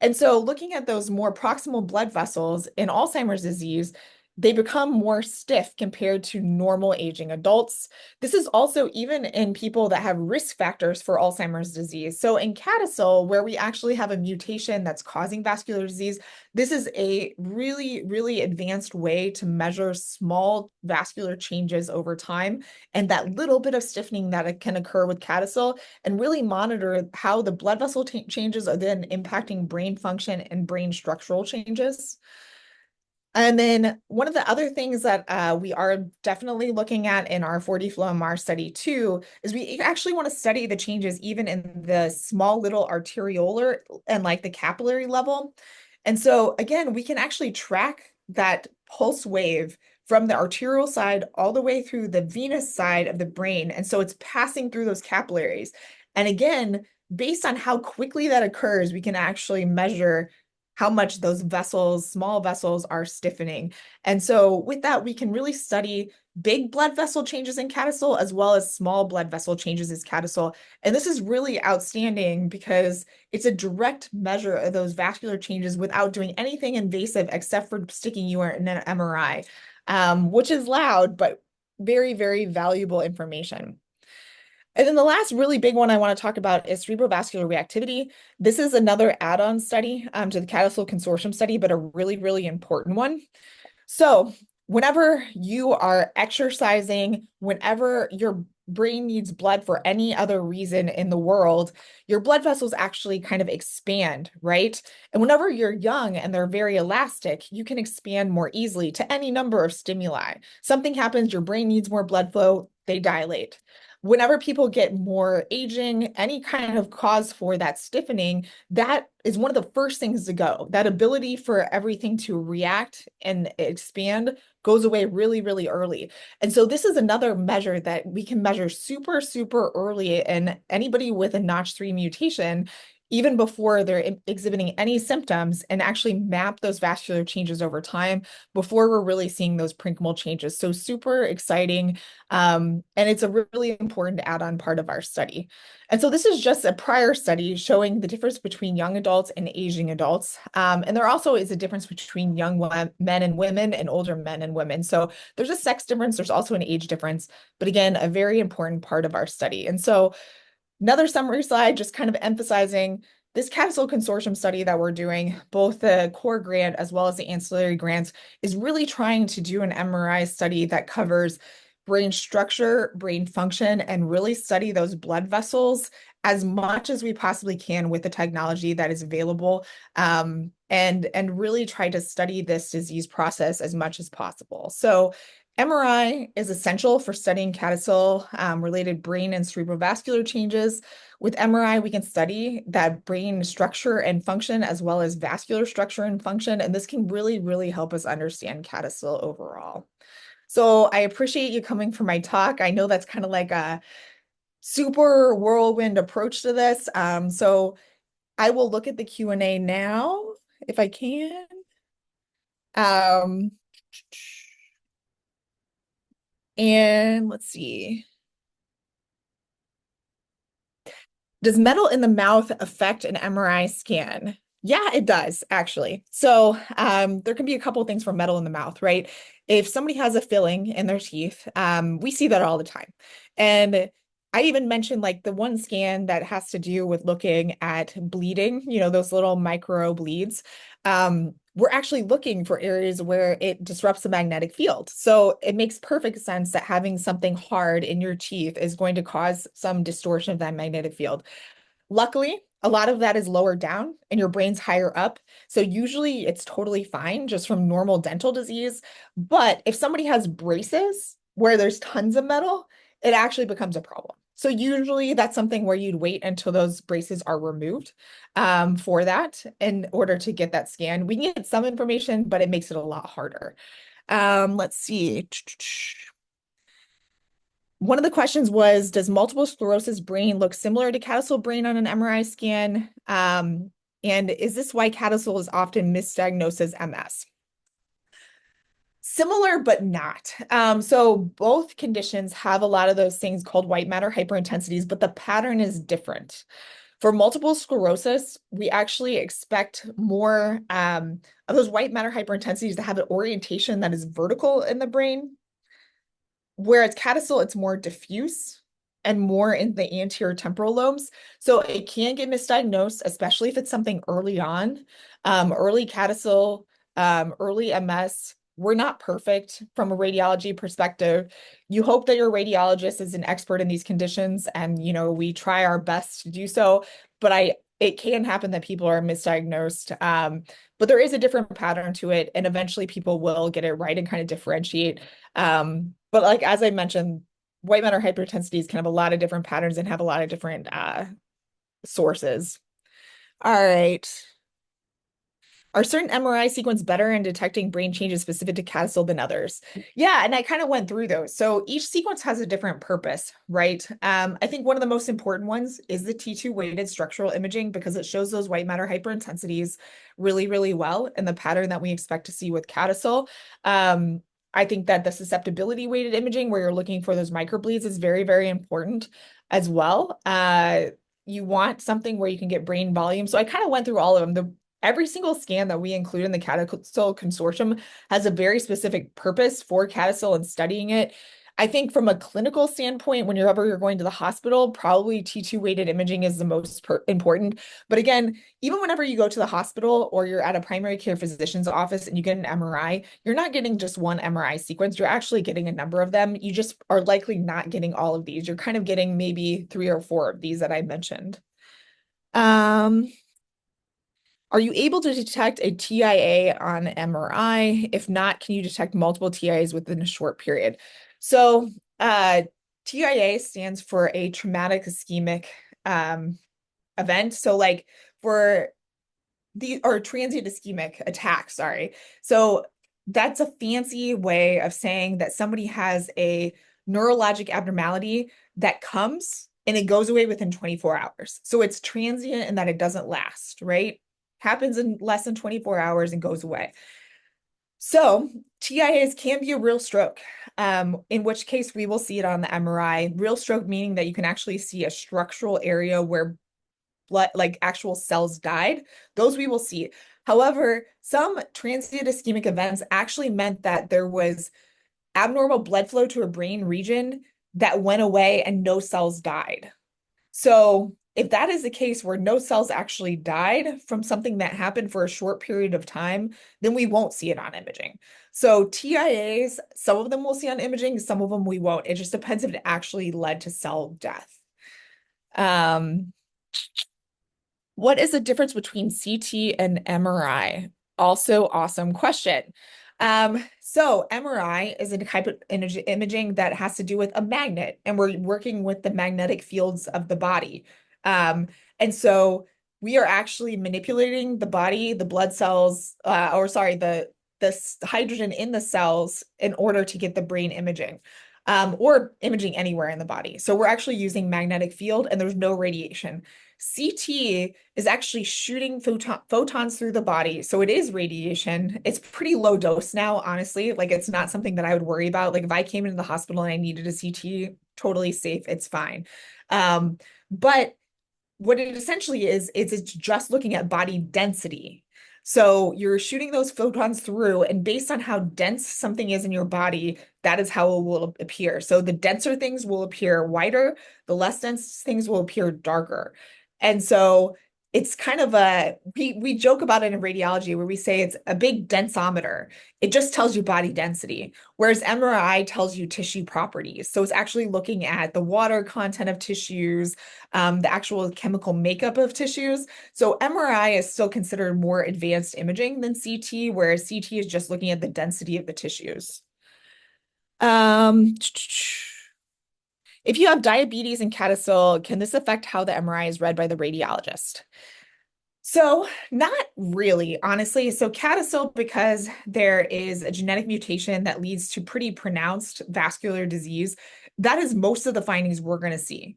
And so looking at those more proximal blood vessels in Alzheimer's disease, they become more stiff compared to normal aging adults. This is also even in people that have risk factors for Alzheimer's disease. So in CADASIL, where we actually have a mutation that's causing vascular disease, this is a really, really advanced way to measure small vascular changes over time and that little bit of stiffening that can occur with CADASIL and really monitor how the blood vessel changes are then impacting brain function and brain structural changes. And then one of the other things that we are definitely looking at in our 4D flow MR study too is we actually want to study the changes even in the small little arteriolar and like the capillary level. And so again, we can actually track that pulse wave from the arterial side all the way through the venous side of the brain. And so it's passing through those capillaries. And again, based on how quickly that occurs, we can actually measure how much those vessels, small vessels, are stiffening. And so with that, we can really study big blood vessel changes in CADASIL as well as small blood vessel changes in CADASIL. And this is really outstanding because it's a direct measure of those vascular changes without doing anything invasive except for sticking you in an MRI, which is loud, but very, very valuable information. And then the last really big one I want to talk about is cerebrovascular reactivity. This is another add-on study to the CADASIL Consortium study, but a really, really important one. So, whenever you are exercising, whenever your brain needs blood for any other reason in the world, your blood vessels actually kind of expand, right? And whenever you're young and they're very elastic, you can expand more easily to any number of stimuli. Something happens, your brain needs more blood flow, they dilate. Whenever people get more aging, any kind of cause for that stiffening, that is one of the first things to go. That ability for everything to react and expand goes away really, really early. And so this is another measure that we can measure super, super early in anybody with a Notch3 mutation, even before they're exhibiting any symptoms, and actually map those vascular changes over time before we're really seeing those parenchymal changes. So super exciting. And it's a really important add-on part of our study. And so this is just a prior study showing the difference between young adults and aging adults. And there also is a difference between young men and women and older men and women. So there's a sex difference, there's also an age difference, but again, a very important part of our study. And so another summary slide, just kind of emphasizing this CADASIL Consortium study that we're doing, both the core grant as well as the ancillary grants, is really trying to do an MRI study that covers brain structure, brain function, and really study those blood vessels as much as we possibly can with the technology that is available, and really try to study this disease process as much as possible. So MRI is essential for studying CADASIL related brain and cerebrovascular changes. With MRI, we can study that brain structure and function as well as vascular structure and function, and this can really, really help us understand CADASIL overall. So I appreciate you coming for my talk. I know that's kind of like a super whirlwind approach to this. So I will look at the Q&A now if I can. Um, and let's see. Does metal in the mouth affect an MRI scan? Yeah, it does actually. So there can be a couple of things for metal in the mouth, right? If somebody has a filling in their teeth, we see that all the time. And I even mentioned like the one scan that has to do with looking at bleeding, those little micro bleeds. We're actually looking for areas where it disrupts the magnetic field. So it makes perfect sense that having something hard in your teeth is going to cause some distortion of that magnetic field. Luckily, a lot of that is lower down and your brain's higher up. So usually it's totally fine just from normal dental disease. But if somebody has braces where there's tons of metal, it actually becomes a problem. So usually that's something where you'd wait until those braces are removed for that in order to get that scan. We can get some information, but it makes it a lot harder. Let's see. One of the questions was, does multiple sclerosis brain look similar to CADASIL brain on an MRI scan? And is this why CADASIL is often misdiagnosed as MS? Similar, but not. So both conditions have a lot of those things called white matter hyperintensities, but the pattern is different. For multiple sclerosis, we actually expect more of those white matter hyperintensities to have an orientation that is vertical in the brain. Whereas CADASIL, it's more diffuse and more in the anterior temporal lobes. So it can get misdiagnosed, especially if it's something early on. Early CADASIL, early MS. We're not perfect from a radiology perspective. You hope that your radiologist is an expert in these conditions, and we try our best to do so. But it can happen that people are misdiagnosed. But there is a different pattern to it, and eventually people will get it right and kind of differentiate. But like as I mentioned, white matter hypertensities can have a lot of different patterns and have a lot of different sources. All right. Are certain MRI sequences better in detecting brain changes specific to CADASIL than others? Yeah, and I kind of went through those. So each sequence has a different purpose, right? I think one of the most important ones is the T2 weighted structural imaging because it shows those white matter hyperintensities really, really well in the pattern that we expect to see with CADASIL. Um, I think that the susceptibility weighted imaging, where you're looking for those microbleeds, is very, very important as well. You want something where you can get brain volume. So I kind of went through all of them. Every single scan that we include in the CADASIL Consortium has a very specific purpose for CADASIL and studying it. I think from a clinical standpoint, whenever you're going to the hospital, probably T2 weighted imaging is the most important. But again, even whenever you go to the hospital or you're at a primary care physician's office and you get an MRI, you're not getting just one MRI sequence. You're actually getting a number of them. You just are likely not getting all of these. You're kind of getting maybe 3 or 4 of these that I mentioned. Um, are you able to detect a TIA on MRI? If not, can you detect multiple TIAs within a short period? So, TIA stands for a traumatic ischemic event. So, like for or transient ischemic attack, sorry. So, that's a fancy way of saying that somebody has a neurologic abnormality that comes and it goes away within 24 hours. So, it's transient and that it doesn't last, right? Happens in less than 24 hours and goes away. So TIAs can be a real stroke, in which case we will see it on the MRI. Real stroke meaning that you can actually see a structural area where blood, like actual cells died. Those we will see. However, some transient ischemic events actually meant that there was abnormal blood flow to a brain region that went away and no cells died. So if that is the case where no cells actually died from something that happened for a short period of time, then we won't see it on imaging. So TIAs, some of them we'll see on imaging, some of them we won't. It just depends if it actually led to cell death. Um, what is the difference between CT and MRI? Also, awesome question. So MRI is a type of imaging that has to do with a magnet, and we're working with the magnetic fields of the body. And so we are actually manipulating the body, the blood cells, or sorry, the hydrogen in the cells in order to get the brain imaging. Or imaging anywhere in the body. So we're actually using magnetic field and there's no radiation. CT is actually shooting photons through the body. So it is radiation. It's pretty low dose now, honestly. Like it's not something that I would worry about. Like if I came into the hospital and I needed a CT, totally safe, it's fine. But what it essentially is it's just looking at body density. So you're shooting those photons through, and based on how dense something is in your body, that is how it will appear. So the denser things will appear whiter, the less dense things will appear darker. And so it's kind of we joke about it in radiology where we say it's a big densometer. It just tells you body density, whereas MRI tells you tissue properties. So it's actually looking at the water content of tissues, the actual chemical makeup of tissues. So MRI is still considered more advanced imaging than CT, whereas CT is just looking at the density of the tissues. Um, if you have diabetes and CADASIL, can this affect how the MRI is read by the radiologist? So, not really, honestly. So, CADASIL, because there is a genetic mutation that leads to pretty pronounced vascular disease, that is most of the findings we're going to see.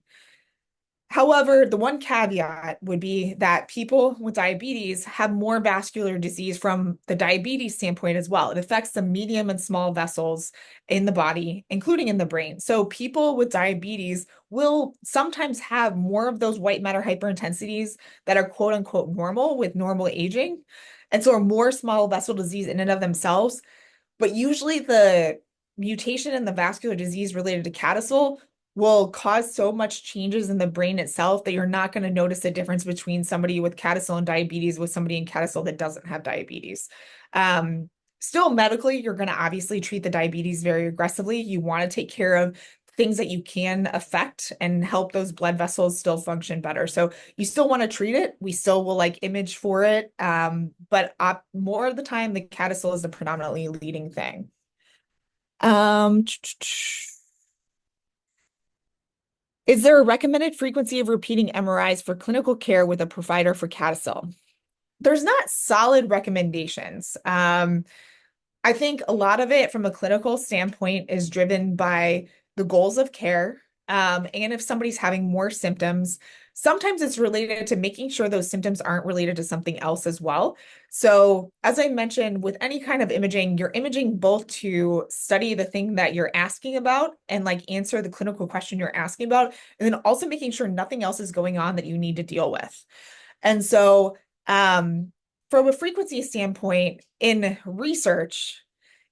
However, the one caveat would be that people with diabetes have more vascular disease from the diabetes standpoint as well. It affects the medium and small vessels in the body, including in the brain. So people with diabetes will sometimes have more of those white matter hyperintensities that are quote unquote normal with normal aging. And so are more small vessel disease in and of themselves. But usually the mutation in the vascular disease related to CADASIL will cause so much changes in the brain itself that you're not going to notice a difference between somebody with CADASIL and diabetes with somebody in CADASIL that doesn't have diabetes. Um, Still medically, you're going to obviously treat the diabetes very aggressively. You want to take care of things that you can affect and help those blood vessels still function better. So you still want to treat it. We still will like image for it. But more of the time, the CADASIL is the predominantly leading thing. Um, is there a recommended frequency of repeating MRIs for clinical care with a provider for CADASIL? there's not solid recommendations. I think a lot of it from a clinical standpoint is driven by the goals of care. And if somebody's having more symptoms, sometimes it's related to making sure those symptoms aren't related to something else as well. So, as I mentioned, with any kind of imaging, you're imaging both to study the thing that you're asking about and like answer the clinical question you're asking about, and then also making sure nothing else is going on that you need to deal with. And so, from a frequency standpoint, in research,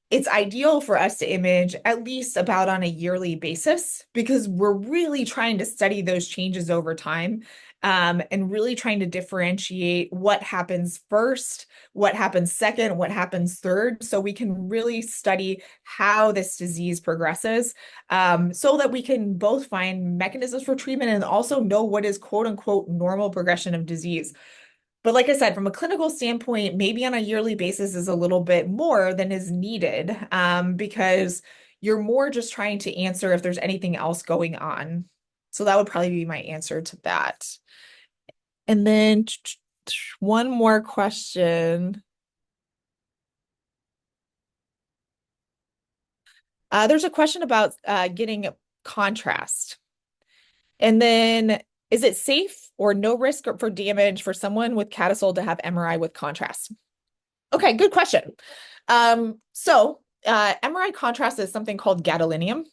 it's ideal for us to image at least about on a yearly basis because we're really trying to study those changes over time, and really trying to differentiate what happens first, what happens second, what happens third, so we can really study how this disease progresses, so that we can both find mechanisms for treatment and also know what is quote unquote normal progression of disease. But like I said, from a clinical standpoint, maybe on a yearly basis is a little bit more than is needed, because you're more just trying to answer if there's anything else going on. So that would probably be my answer to that. And then one more question. There's a question about getting contrast. And then, is it safe or no risk for damage for someone with CADASIL to have MRI with contrast? Okay, good question. MRI contrast is something called gadolinium.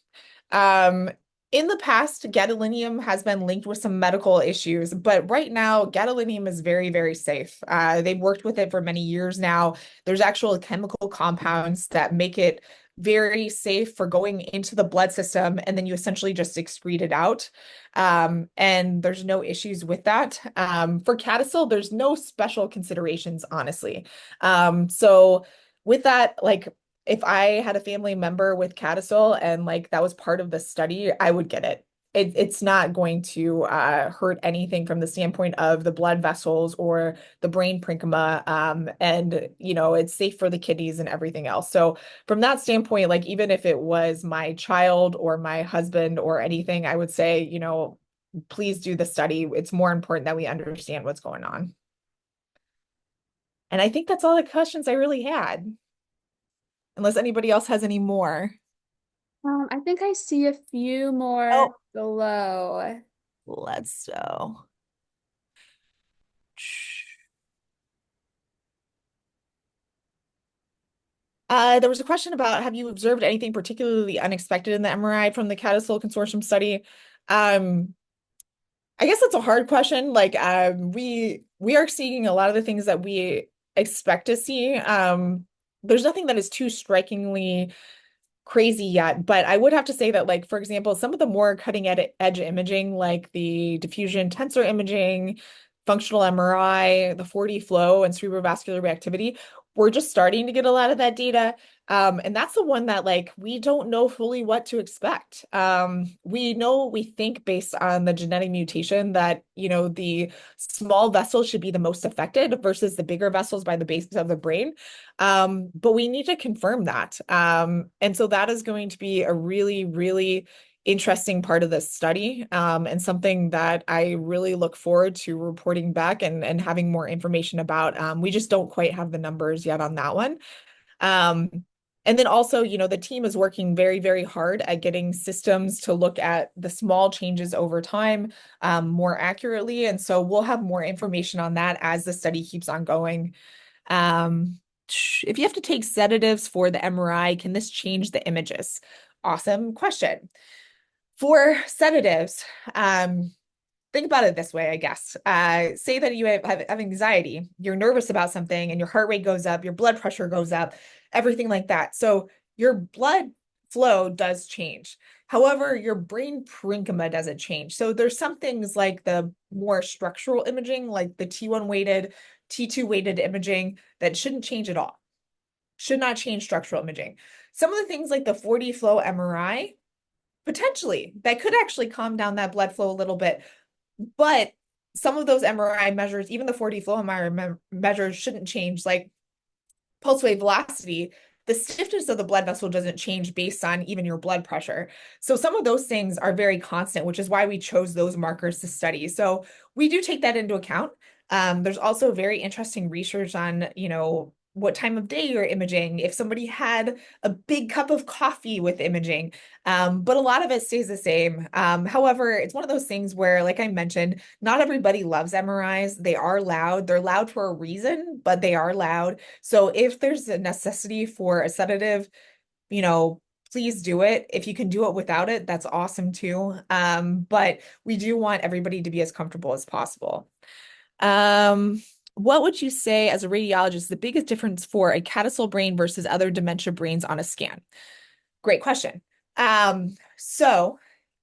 Um, in the past, gadolinium has been linked with some medical issues, but right now, gadolinium is very, very safe. They've worked with it for many years now. There's actual chemical compounds that make it very safe for going into the blood system, and then you essentially just excrete it out. And there's no issues with that. For CADASIL, there's no special considerations, honestly. So with that, like if I had a family member with CADASIL and like that was part of the study, I would get it. It's not going to hurt anything from the standpoint of the blood vessels or the brain parenchyma, and it's safe for the kidneys and everything else. So from that standpoint, like even if it was my child or my husband or anything, I would say, please do the study. It's more important that we understand what's going on. And I think that's all the questions I really had, unless anybody else has any more. I think I see a few more Oh, below. let's go. There was a question about, have you observed anything particularly unexpected in the MRI from the CADASIL Consortium study? Um, I guess that's a hard question. Like, we are seeing a lot of the things that we expect to see. There's nothing that is too strikingly crazy yet, but I would have to say that, like, for example, some of the more cutting edge imaging, like the diffusion tensor imaging, functional MRI, the 4D flow, and cerebrovascular reactivity, we're just starting to get a lot of that data. And that's the one that, like, we don't know fully what to expect. We think based on the genetic mutation that, the small vessels should be the most affected versus the bigger vessels by the base of the brain. But we need to confirm that. And so that is going to be a really, really interesting part of this study, and something that I really look forward to reporting back and having more information about. We just don't quite have the numbers yet on that one. Um, and then also, the team is working very, very hard at getting systems to look at the small changes over time, more accurately. And so we'll have more information on that as the study keeps on going. Um, if you have to take sedatives for the MRI, can this change the images? Awesome question. For sedatives, think about it this way, I guess. Say that you have anxiety, you're nervous about something, and your heart rate goes up, your blood pressure goes up, everything like that. So your blood flow does change. However, your brain parenchyma doesn't change. So there's some things like the more structural imaging, like the T1 weighted, T2 weighted imaging, that shouldn't change at all. Should not change structural imaging. Some of the things like the 4D flow MRI, potentially, that could actually calm down that blood flow a little bit. But some of those MRI measures, even the 4D flow MRI measures, shouldn't change. Like pulse wave velocity, the stiffness of the blood vessel doesn't change based on even your blood pressure. So some of those things are very constant, which is why we chose those markers to study. So we do take that into account. There's also very interesting research on, what time of day you're imaging, if somebody had a big cup of coffee with imaging. But a lot of it stays the same. However, it's one of those things where, like I mentioned, not everybody loves MRIs. They are loud. They're loud for a reason, but they are loud. So if there's a necessity for a sedative, you know, please do it. If you can do it without it, that's awesome too. But we do want everybody to be as comfortable as possible. Um, what would you say as a radiologist, the biggest difference for a CADASIL brain versus other dementia brains on a scan? Great question. So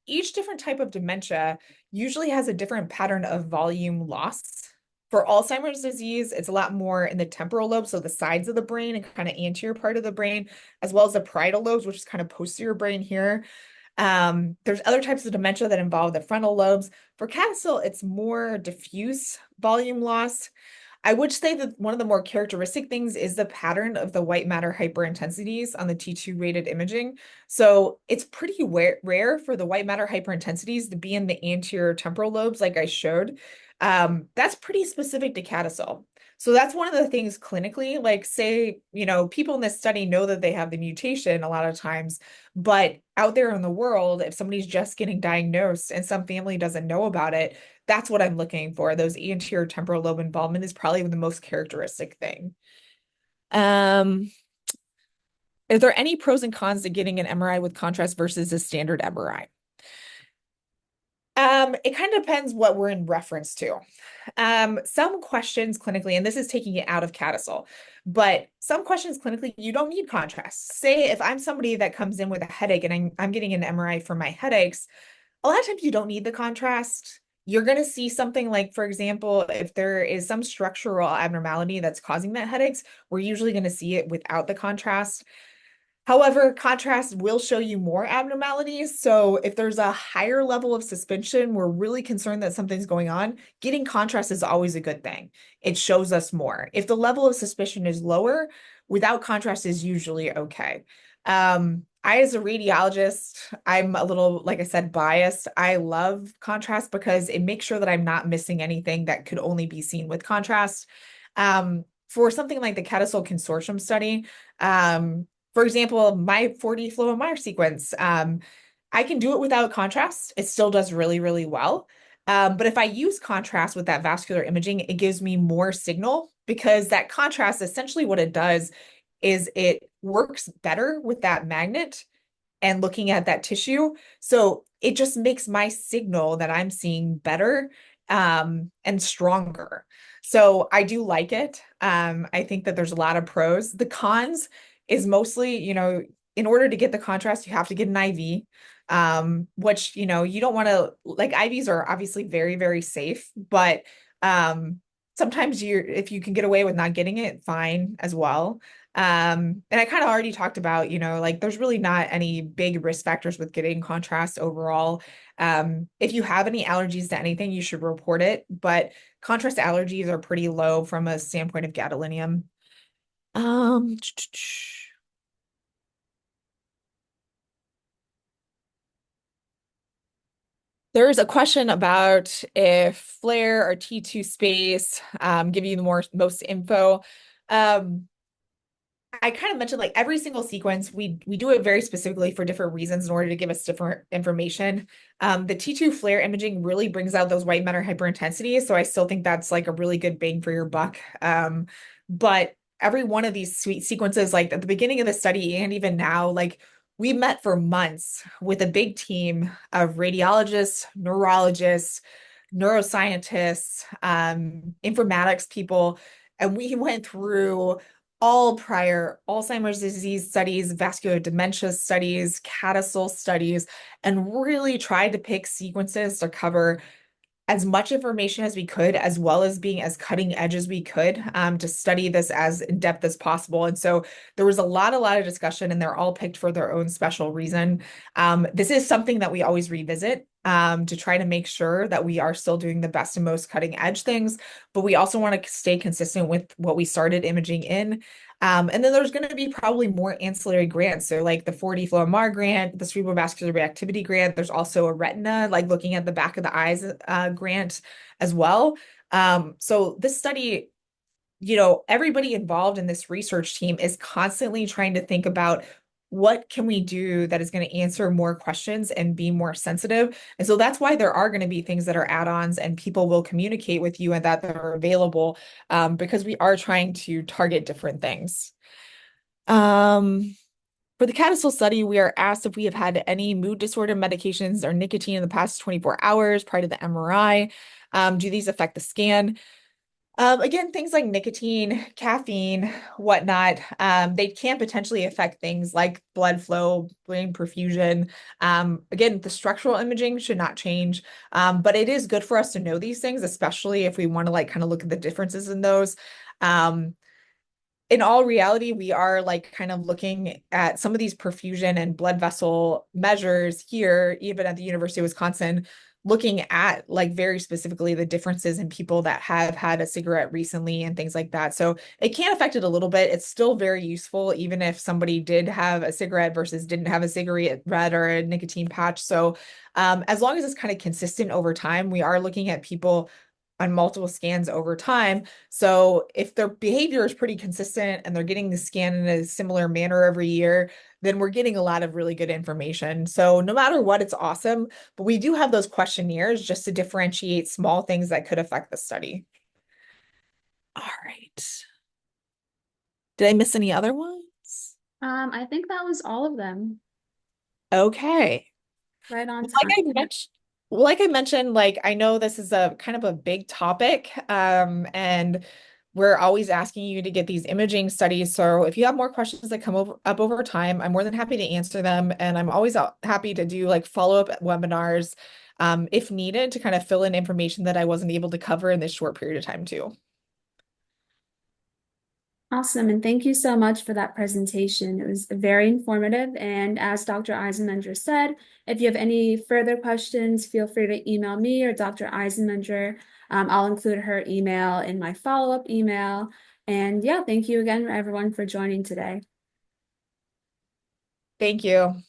each different type of dementia usually has a different pattern of volume loss. For Alzheimer's disease, it's a lot more in the temporal lobe, so the sides of the brain and kind of anterior part of the brain, as well as the parietal lobes, which is kind of posterior brain here. There's other types of dementia that involve the frontal lobes. For CADASIL, it's more diffuse volume loss. I would say that one of the more characteristic things is the pattern of the white matter hyperintensities on the T2 rated imaging. So it's pretty rare for the white matter hyperintensities to be in the anterior temporal lobes, like I showed. That's pretty specific to CADASIL. So that's one of the things clinically, like say, people in this study know that they have the mutation a lot of times, but out there in the world, if somebody's just getting diagnosed and some family doesn't know about it, that's what I'm looking for. Those anterior temporal lobe involvement is probably the most characteristic thing. Um, is there any pros and cons to getting an MRI with contrast versus a standard MRI? It kind of depends what we're in reference to. Some questions clinically, and this is taking it out of CADASIL, but some questions clinically, you don't need contrast. Say if I'm somebody that comes in with a headache and I'm getting an MRI for my headaches, a lot of times you don't need the contrast. You're going to see something like, for example, if there is some structural abnormality that's causing that headaches, we're usually going to see it without the contrast. However, contrast will show you more abnormalities. So if there's a higher level of suspicion, we're really concerned that something's going on, getting contrast is always a good thing. It shows us more. If the level of suspicion is lower, without contrast is usually okay. As a radiologist, I'm a little, like I said, biased. I love contrast because it makes sure that I'm not missing anything that could only be seen with contrast. For something like the CADASIL Consortium study, for example, my 4D flow Meyer sequence, I can do it without contrast. It still does really, really well. But if I use contrast with that vascular imaging, it gives me more signal because that contrast, essentially what it does is it works better with that magnet and looking at that tissue. So it just makes my signal that I'm seeing better and stronger. So I do like it. I think that there's a lot of pros. The cons is mostly, in order to get the contrast, you have to get an IV, which, you don't want to, like IVs are obviously very, very safe, but sometimes if you can get away with not getting it, fine as well. And I kind of already talked about, like there's really not any big risk factors with getting contrast overall. If you have any allergies to anything, you should report it, but contrast allergies are pretty low from a standpoint of gadolinium. Um, There's a question about if flare or T2 space give you the most info. Um, I kind of mentioned like every single sequence, we do it very specifically for different reasons in order to give us different information. The T2 flare imaging really brings out those white matter hyperintensities, so I still think that's like a really good bang for your buck. But every one of these sweet sequences, like at the beginning of the study and even now, like we met for months with a big team of radiologists, neurologists, neuroscientists, informatics people, and we went through all prior Alzheimer's disease studies, vascular dementia studies, CADASIL studies, and really tried to pick sequences to cover as much information as we could, as well as being as cutting edge as we could, to study this as in depth as possible. And so there was a lot of discussion, and they're all picked for their own special reason. This is something that we always revisit to try to make sure that we are still doing the best and most cutting edge things, but we also want to stay consistent with what we started imaging in. And then there's going to be probably more ancillary grants. So like the 4D flow MR grant, the cerebrovascular reactivity grant. There's also a retina, like looking at the back of the eyes grant as well. So this study, everybody involved in this research team is constantly trying to think about what can we do that is going to answer more questions and be more sensitive. And so that's why there are going to be things that are add-ons and people will communicate with you and that they're available because we are trying to target different things. Um, for the CADASIL study, we are asked if we have had any mood disorder medications or nicotine in the past 24 hours prior to the MRI. Do these affect the scan? Again, things like nicotine, caffeine, whatnot, they can potentially affect things like blood flow, brain perfusion. Again, the structural imaging should not change, but it is good for us to know these things, especially if we want to like kind of look at the differences in those. Um, in all reality, we are like kind of looking at some of these perfusion and blood vessel measures here, even at the University of Wisconsin, looking at like very specifically the differences in people that have had a cigarette recently and things like that. So it can affect it a little bit. It's still very useful, even if somebody did have a cigarette versus didn't have a cigarette or a nicotine patch. So as long as it's kind of consistent over time, we are looking at people on multiple scans over time. So if their behavior is pretty consistent and they're getting the scan in a similar manner every year, then we're getting a lot of really good information. So no matter what, it's awesome. But we do have those questionnaires just to differentiate small things that could affect the study. All right. Did I miss any other ones? I think that was all of them. Okay. Right on Well, time. like I mentioned, like I know this is a kind of a big topic, and we're always asking you to get these imaging studies. So if you have more questions that up over time, I'm more than happy to answer them, and I'm always happy to do like follow-up webinars, if needed, to kind of fill in information that I wasn't able to cover in this short period of time too. Awesome. And thank you so much for that presentation. It was very informative. And as Dr. Eisenmenger said, if you have any further questions, feel free to email me or Dr. Eisenmenger. I'll include her email in my follow-up email. And yeah, thank you again, everyone, for joining today. Thank you.